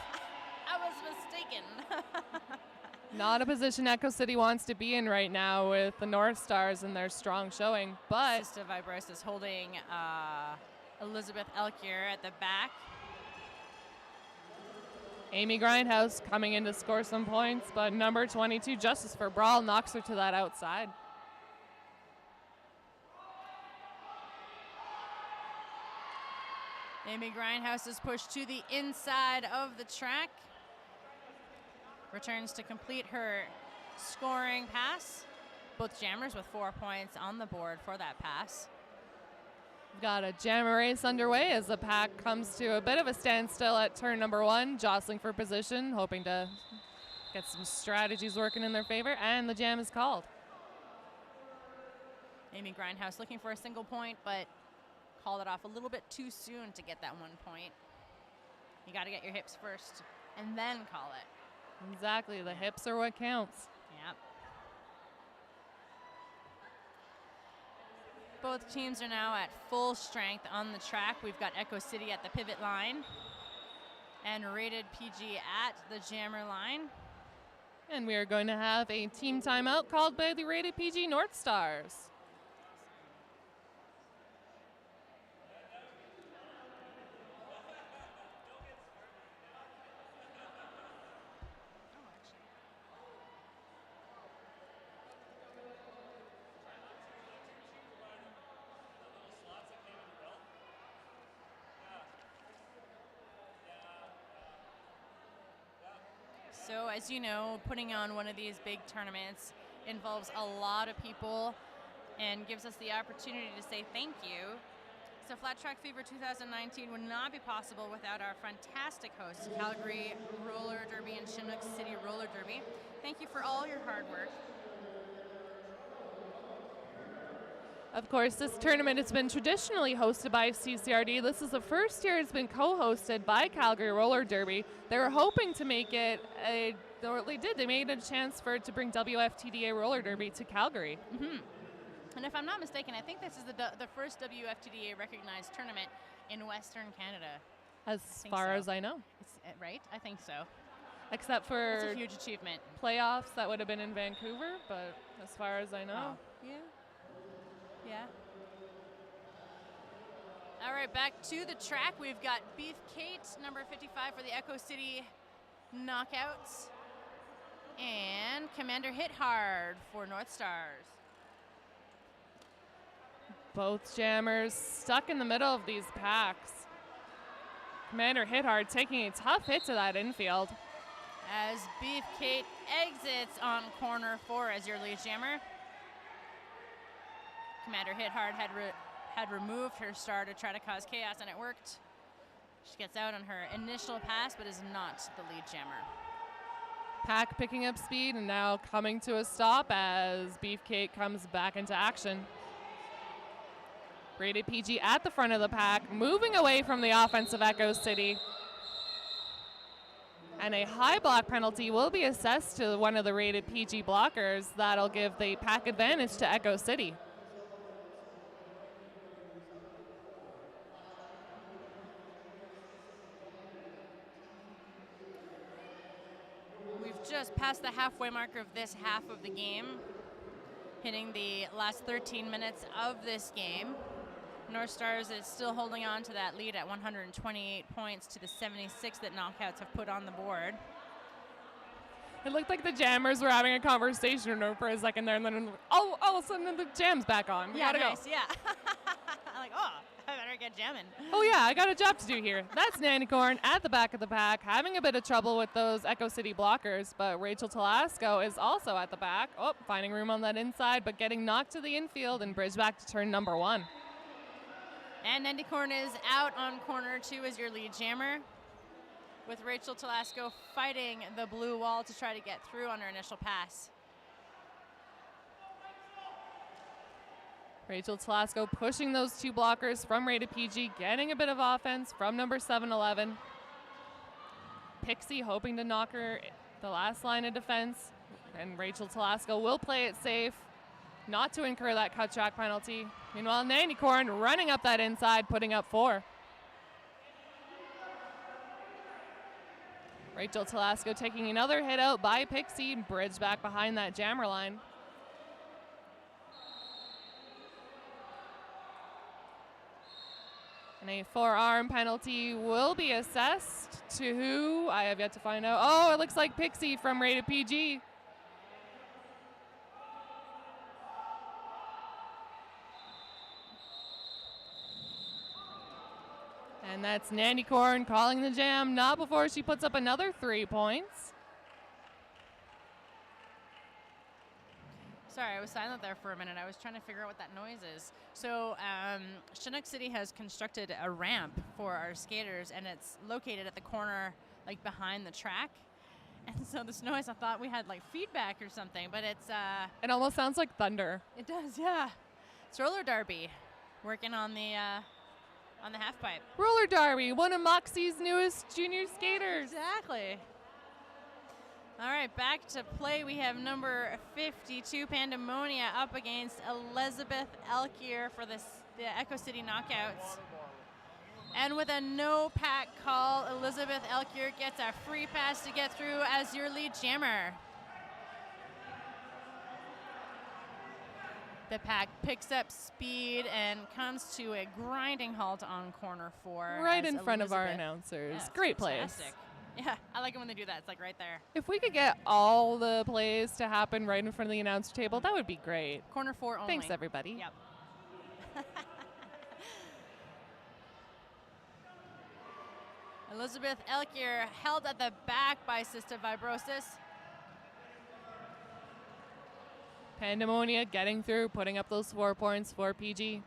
I was mistaken. Not a position Echo City wants to be in right now with the North Stars and their strong showing, but Sista Vibros is holding Elizabeth Elkier at the back. Amy Grindhouse coming in to score some points, but number 22, Justice for Brawl, knocks her to that outside. Amy Grindhouse is pushed to the inside of the track. Returns to complete her scoring pass. Both jammers with 4 points on the board for that pass. We've got a jammer race underway as the pack comes to a bit of a standstill at turn number 1, jostling for position, hoping to get some strategies working in their favor, and the jam is called. Amy Grindhouse looking for a single point, but called it off a little bit too soon to get that 1 point. You got to get your hips first and then call it. Exactly, the hips are what counts. Yep. Both teams are now at full strength on the track. We've got Echo City at the pivot line and rated PG at the jammer line. And we are going to have a team timeout called by the rated PG North Stars. So as you know, putting on one of these big tournaments involves a lot of people and gives us the opportunity to say thank you. So Flat Track Fever 2019 would not be possible without our fantastic hosts, Calgary Roller Derby and Chinook City Roller Derby. Thank you for all your hard work. Of course, this tournament has been traditionally hosted by CCRD. This is the first year it's been co-hosted by Calgary Roller Derby. They were hoping to make it or they did. They made a chance for it to bring WFTDA Roller Derby to Calgary. And if I'm not mistaken, I think this is the first WFTDA recognized tournament in Western Canada. As far as I know. Right? I think so. Except for It's a huge achievement. playoffs that would have been in Vancouver, but as far as I know. Yeah. All right, back to the track. We've got Beef Kate, number 55 for the Echo City Knockouts, and Commander Hit Hard for North Stars. Both jammers stuck in the middle of these packs. Commander Hit Hard taking a tough hit to that infield. As Beef Kate exits on corner 4 as your lead jammer. Commander Hit Hard had removed her star to try to cause chaos, and it worked. She gets out on her initial pass, but is not the lead jammer. Pack picking up speed and now coming to a stop as Beefcake comes back into action. Rated PG at the front of the pack, moving away from the offensive Echo City. And a high block penalty will be assessed to one of the rated PG blockers. That'll give the pack advantage to Echo City. We've just passed the halfway mark of this half of the game, hitting the last 13 minutes of this game. North Stars is still holding on to that lead at 128 points to the 76 that Knockouts have put on the board. It looked like the jammers were having a conversation for a second there, and then all of a sudden the jam's back on. We gotta nice, go. Yeah. I'm like, oh, I better get jamming. Oh yeah, I got a job to do here. That's Nannycorn at the back of the pack, having a bit of trouble with those Echo City blockers, but Rachel Telasco is also at the back. Oh, finding room on that inside, but getting knocked to the infield and bridge back to turn number 1. And Nandycorn is out on corner 2 as your lead jammer, with Rachel Telasco fighting the blue wall to try to get through on her initial pass. Rachel Telasco pushing those 2 blockers from rated PG, getting a bit of offense from number 711. Pixie hoping to knock her the last line of defense, and Rachel Telasco will play it safe, not to incur that cut track penalty. Meanwhile, Nandycorn running up that inside, putting up 4. Rachel Telasco taking another hit out by Pixie, bridge back behind that jammer line. And a forearm penalty will be assessed to who? I have yet to find out. Oh, it looks like Pixie from rated PG. And that's Nandycorn calling the jam, not before she puts up another 3 points. Sorry, I was silent there for a minute. I was trying to figure out what that noise is. So Chinook City has constructed a ramp for our skaters, and it's located at the corner, like behind the track. And so this noise, I thought we had like feedback or something, but it's... It almost sounds like thunder. It does, yeah. It's roller derby, working on the half pipe. Roller derby, one of Moxie's newest junior skaters. Exactly. All right, back to play. We have number 52, Pandemonia, up against Elizabeth Elkier for the Echo City Knockouts. And with a no-pack call, Elizabeth Elkier gets a free pass to get through as your lead jammer. The pack picks up speed and comes to a grinding halt on corner 4. Right in front of our announcers. Yeah, great fantastic. place. Yeah, I like it when they do that. It's like right there. If we could get all the plays to happen right in front of the announcer table, that would be great. Corner 4 only. Thanks, everybody. Yep. Elizabeth Elkier held at the back by Cystic Fibrosis. Pandemonia getting through, putting up those 4 points for PG.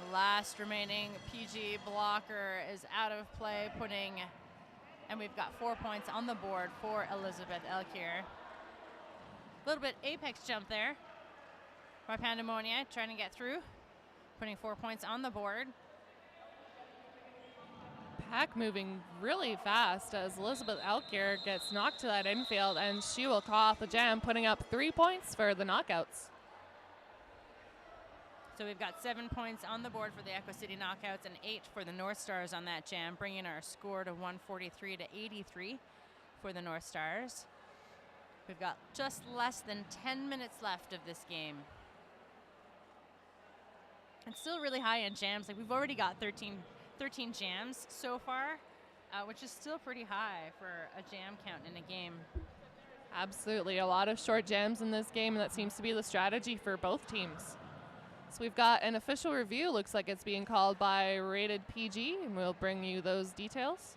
The last remaining PG blocker is out of play, putting And we've got 4 points on the board for Elizabeth Elkier. A little bit apex jump there by Pandemonia, trying to get through, putting 4 points on the board. Pack moving really fast as Elizabeth Elkier gets knocked to that infield, and she will call off the jam, putting up 3 points for the knockouts. So we've got 7 points on the board for the Echo City Knockouts and 8 for the North Stars on that jam, bringing our score to 143 to 83 for the North Stars. We've got just less than 10 minutes left of this game. It's still really high in jams. Like, we've already got 13 jams so far, which is still pretty high for a jam count in a game. Absolutely. A lot of short jams in this game, and that seems to be the strategy for both teams. So we've got an official review. Looks like it's being called by Rated PG, and we'll bring you those details.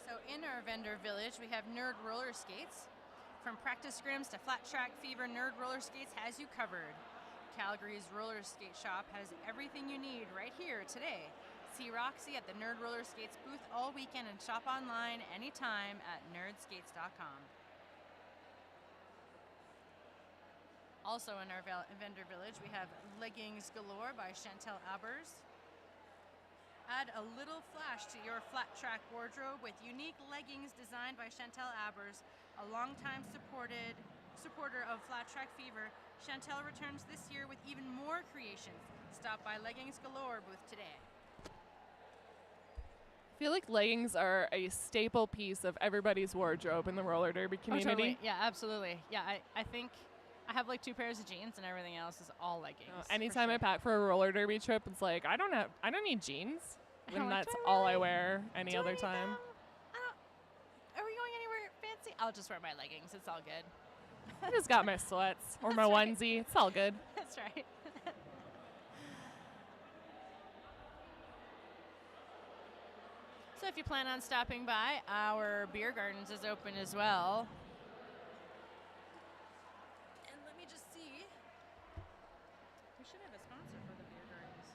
So in our vendor village, we have Nerd Roller Skates. From practice scrims to flat track fever, Nerd Roller Skates has you covered. Calgary's roller skate shop has everything you need right here today. See Roxy at the Nerd Roller Skates booth all weekend and shop online anytime at nerdskates.com. Also in our vendor village, we have Leggings Galore by Chantel Abers. Add a little flash to your flat track wardrobe with unique leggings designed by Chantel Abers, a longtime supporter of Flat Track Fever. Chantel returns this year with even more creations. Stop by Leggings Galore booth today. I feel like leggings are a staple piece of everybody's wardrobe in the roller derby community. Oh, totally. Yeah, absolutely. Yeah, I think I have like 2 pairs of jeans and everything else is all leggings. Anytime I pack for a roller derby trip, it's like I don't need jeans. And like, that's all I wear any other time. Are we going anywhere fancy? I'll just wear my leggings. It's all good. I just got my sweats or my onesie. It's all good. That's right. So if you plan on stopping by, our beer gardens is open as well. And let me just see. We should have a sponsor for the beer gardens.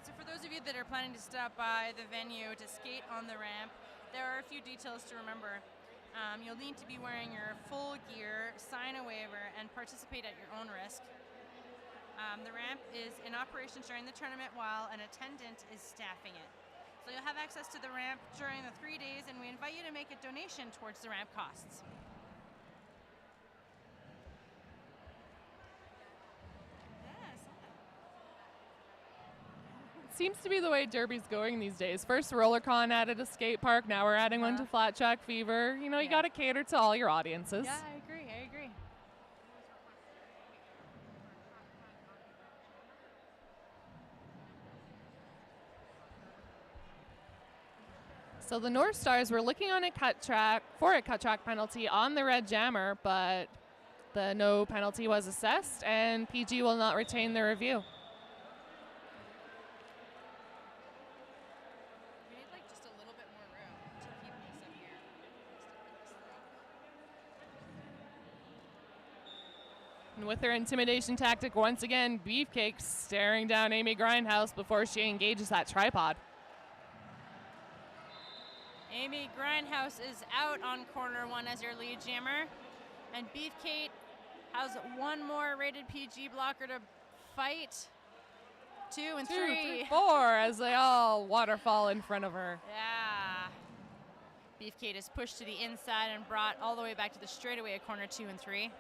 So for those of you that are planning to stop by the venue to skate on the ramp, there are a few details to remember. You'll need to be wearing your full gear, sign a waiver, and participate at your own risk. The ramp is in operations during the tournament while an attendant is staffing it. So you'll have access to the ramp during the 3 days, and we invite you to make a donation towards the ramp costs. Seems to be the way Derby's going these days. First RollerCon added a skate park, now we're adding one to Flat Track Fever. You know, you got to cater to all your audiences. Yeah, I agree. So the North Stars were looking on a cut track penalty on the red jammer, but the no penalty was assessed, and PG will not retain the review. And with her intimidation tactic, once again, Beefcake staring down Amy Grindhouse before she engages that tripod. Amy Grindhouse is out on corner 1 as your lead jammer. And Beefcake has one more rated PG blocker to fight. 2 and 3. 4 as they all waterfall in front of her. Yeah. Beefcake is pushed to the inside and brought all the way back to the straightaway at corner 2 and 3.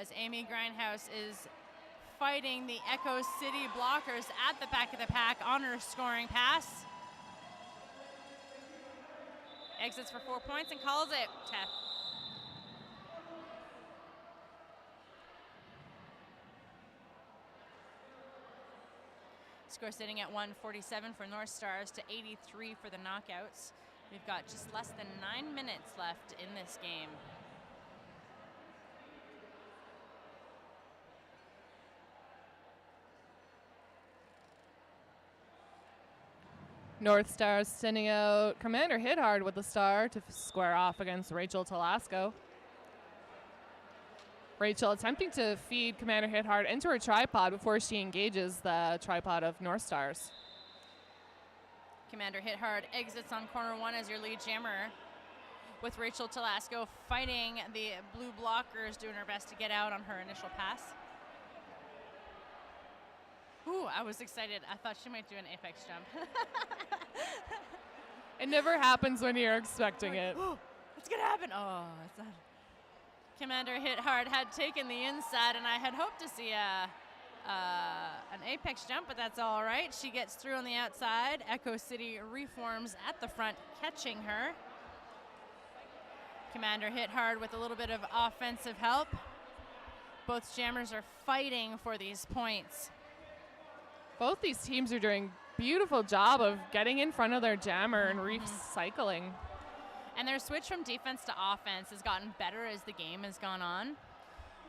As Amy Grindhouse is fighting the Echo City blockers at the back of the pack on her scoring pass. Exits for 4 points and calls it. Score sitting at 147 for North Stars to 83 for the knockouts. We've got just less than 9 minutes left in this game. North Stars sending out Commander Hithard with the star to square off against Rachel Telasco. Rachel attempting to feed Commander Hithard into her tripod before she engages the tripod of North Stars. Commander Hithard exits on corner 1 as your lead jammer, with Rachel Telasco fighting the blue blockers, doing her best to get out on her initial pass. Ooh, I was excited. I thought she might do an apex jump. It never happens when you're expecting it. What's going to happen? Oh, it's not. Commander Hithard had taken the inside, and I had hoped to see an apex jump, but that's all right. She gets through on the outside. Echo City reforms at the front, catching her. Commander Hithard with a little bit of offensive help. Both jammers are fighting for these points. Both these teams are doing a beautiful job of getting in front of their jammer and recycling. And their switch from defense to offense has gotten better as the game has gone on.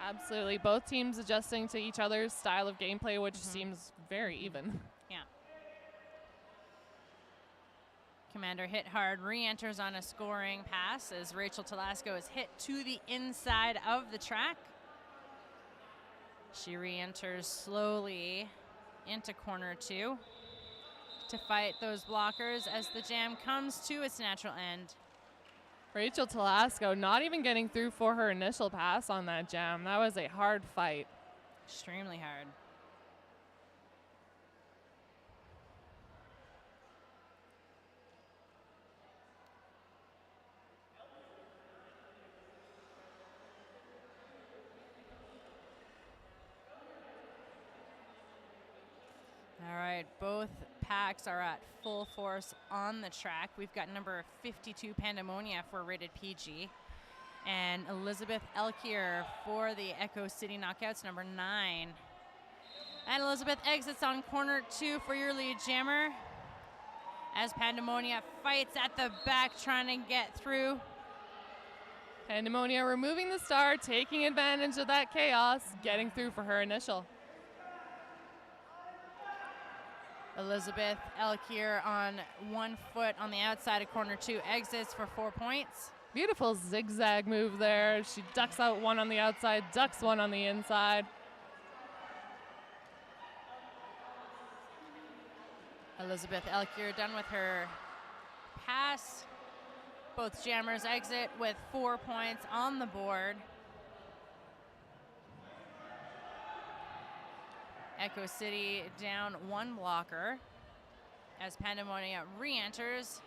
Absolutely. Both teams adjusting to each other's style of gameplay, which seems very even. Yeah. Commander Hithard re-enters on a scoring pass as Rachel Telasco is hit to the inside of the track. She re-enters slowly into corner 2 to fight those blockers as the jam comes to its natural end. Rachel Telasco not even getting through for her initial pass on that jam. That was a hard fight. Extremely hard. All right, both packs are at full force on the track. We've got number 52 Pandemonia for rated PG, and Elizabeth Elkier for the Echo City Knockouts, number 9. And Elizabeth exits on corner 2 for your lead jammer, as Pandemonia fights at the back trying to get through. Pandemonia removing the star, taking advantage of that chaos, getting through for her initial. Elizabeth Elkier on 1 foot on the outside of corner 2 exits for 4 points. Beautiful zigzag move there. She ducks out 1 on the outside, ducks 1 on the inside. Elizabeth Elkier done with her pass. Both jammers exit with 4 points on the board. Echo City down 1 blocker as Pandemonia re-enters.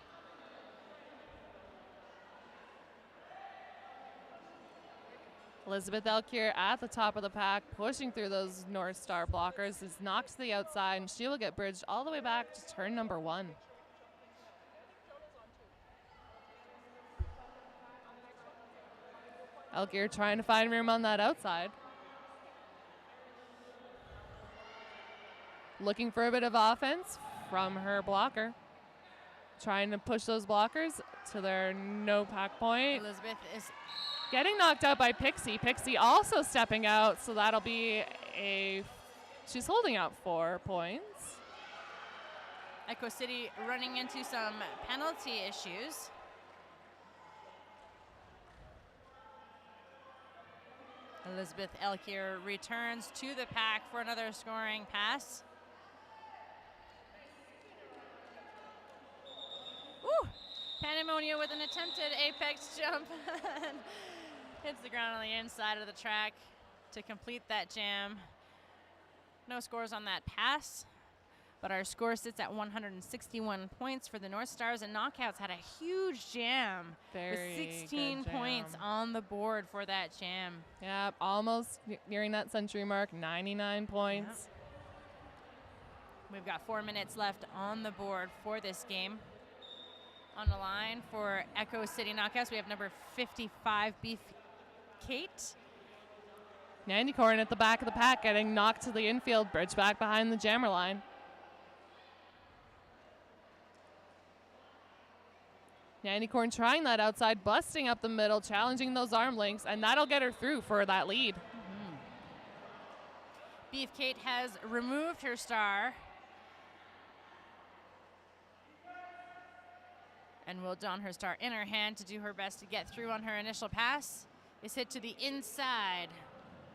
Elizabeth Elkier at the top of the pack, pushing through those North Star blockers, is knocked to the outside, and she will get bridged all the way back to turn number 1. Elkier trying to find room on that outside. Looking for a bit of offense from her blocker. Trying to push those blockers to their no pack point. Elizabeth is getting knocked out by Pixie. Pixie also stepping out, so that'll be she's holding out 4 points. Echo City running into some penalty issues. Elizabeth Elkier returns to the pack for another scoring pass. Woo! Pandemonia with an attempted apex jump. Hits the ground on the inside of the track to complete that jam. No scores on that pass, but our score sits at 161 points for the North Stars, and Knockouts had a huge jam with 16 points on the board for that jam. Yeah, almost nearing that century mark, 99 points. Yep. We've got 4 minutes left on the board for this game. On the line for Echo City Knockouts, we have number 55, Beef Kate. Nandy Corn at the back of the pack, getting knocked to the infield, bridge back behind the jammer line. Nandy Corn trying that outside, busting up the middle, challenging those arm links, and that'll get her through for that lead. Beef Kate has removed her star. And will don her star in her hand to do her best to get through on her initial pass. Is hit to the inside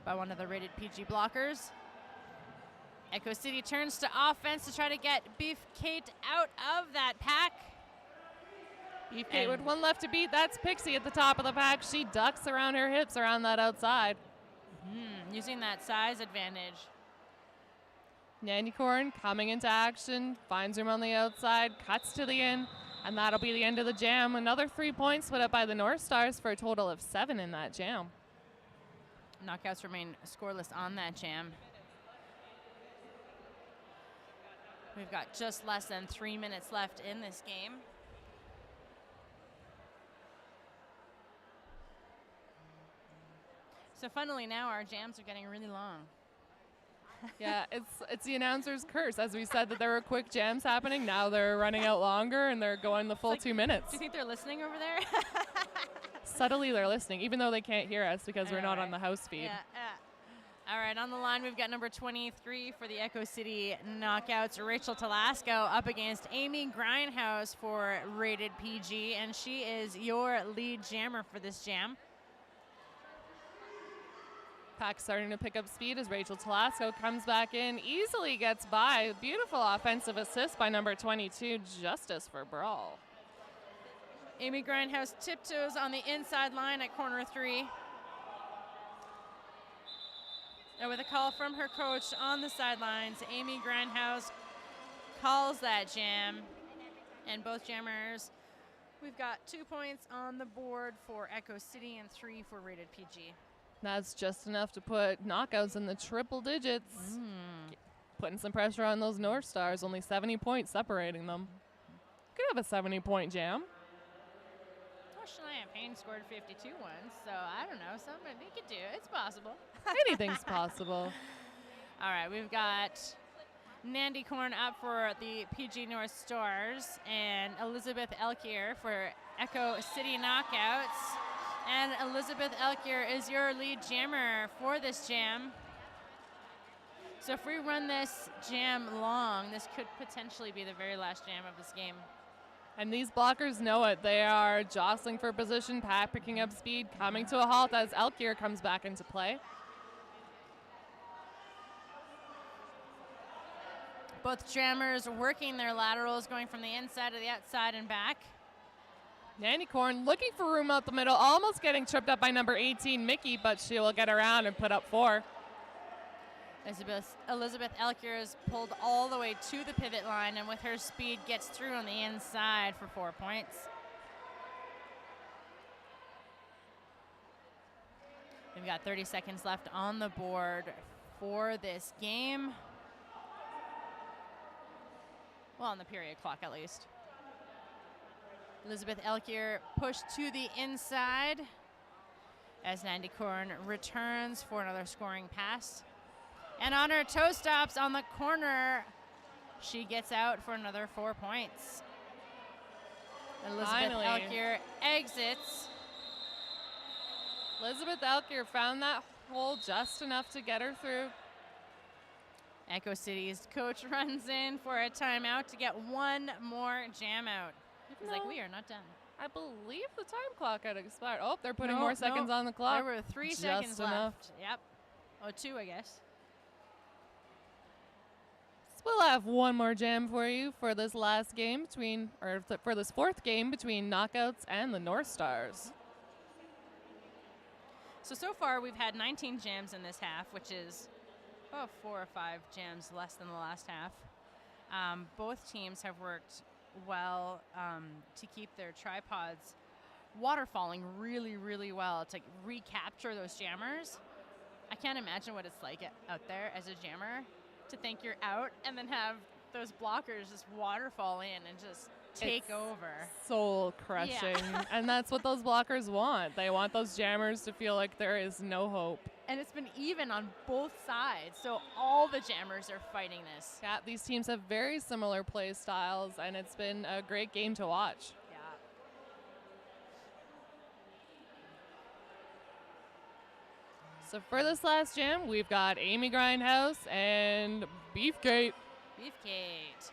by one of the rated PG blockers. Echo City turns to offense to try to get Beef Kate out of that pack. Beef Kate with one left to beat. That's Pixie at the top of the pack. She ducks around her hips around that outside. Using that size advantage. Nandy Corn coming into action, finds room on the outside, cuts to the in, and that'll be the end of the jam. Another 3 points put up by the North Stars for a total of 7 in that jam. Knockouts remain scoreless on that jam. We've got just less than 3 minutes left in this game. So funnily now our jams are getting really long. Yeah, it's the announcer's curse. As we said that there were quick jams happening, now they're running out longer and they're going the full 2 minutes. Do you think they're listening over there? Subtly they're listening, even though they can't hear us because we're not on the house feed. Yeah. All right, on the line we've got number 23 for the Echo City Knockouts, Rachel Telasco, up against Amy Grindhouse for rated PG, and she is your lead jammer for this jam. Pack starting to pick up speed as Rachel Telasco comes back in, easily gets by. Beautiful offensive assist by number 22, Justice for Brawl. Amy Grindhouse tiptoes on the inside line at corner 3. And with a call from her coach on the sidelines, Amy Grindhouse calls that jam. And both jammers, we've got 2 points on the board for Echo City and 3 for rated PG. That's just enough to put knockouts in the triple digits. Putting some pressure on those North Stars, only 70 points separating them. Could have a 70-point jam. Well, Shania Payne scored 52 once, so I don't know. Somebody could do it. It's possible. Anything's possible. All right, we've got Nandy Corn up for the PG North Stars and Elizabeth Elkier for Echo City Knockouts. And Elizabeth Elkier is your lead jammer for this jam. So if we run this jam long, this could potentially be the very last jam of this game. And these blockers know it. They are jostling for position, Pat picking up speed, coming to a halt as Elkier comes back into play. Both jammers working their laterals, going from the inside to the outside and back. Nandy Corn looking for room out the middle, almost getting tripped up by number 18, Mickey, but she will get around and put up 4. Elizabeth Elkier is pulled all the way to the pivot line, and with her speed gets through on the inside for 4 points. We've got 30 seconds left on the board for this game. Well, on the period clock at least. Elizabeth Elkier pushed to the inside as Nandy Corn returns for another scoring pass. And on her toe stops on the corner, she gets out for another 4 points. Elizabeth Elkier exits. Elizabeth Elkier found that hole just enough to get her through. Echo City's coach runs in for a timeout to get one more jam out. He's like, we are not done. I believe the time clock had expired. Oh, they're putting more seconds on the clock. There were 3 just seconds enough. left. Yep. Oh, 2, I guess. So we'll have one more jam for you for this last game for this 4th game between Knockouts and the North Stars. So far we've had 19 jams in this half, which is about 4 or 5 jams less than the last half. Both teams have worked well to keep their tripods waterfalling really, really well to recapture those jammers. I can't imagine what it's like out there as a jammer to think you're out and then have those blockers just waterfall in and just take over. Soul crushing. Yeah. And that's what those blockers want. They want those jammers to feel like there is no hope. And it's been even on both sides, so all the jammers are fighting this. Yeah, these teams have very similar play styles, and it's been a great game to watch. Yeah. So for this last jam, we've got Amy Grindhouse and Beefcake. Beefcake.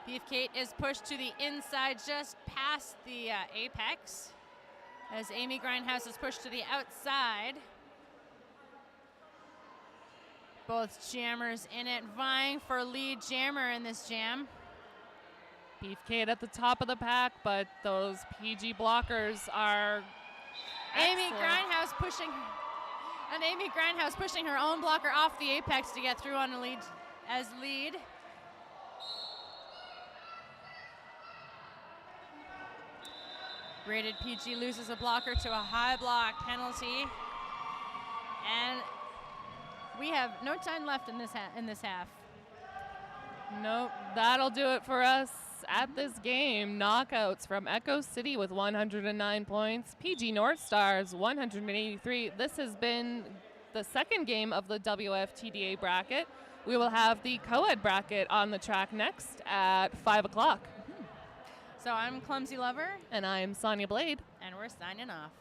Beefcake is pushed to the inside just past the apex as Amy Grindhouse is pushed to the outside. Both jammers in it, vying for lead jammer in this jam. Beefcake at the top of the pack, but those PG blockers are Amy excellent. Grindhouse pushing her own blocker off the apex to get through on the lead as lead. Rated PG loses a blocker to a high block penalty. And we have no time left in this half. Nope, that'll do it for us at this game. Knockouts from Echo City with 109 points, PG North Stars 183. This has been the second game of the WFTDA bracket. We will have the co-ed bracket on the track next at 5 o'clock. So I'm Clumsy Lover. And I'm Sonia Blade. And we're signing off.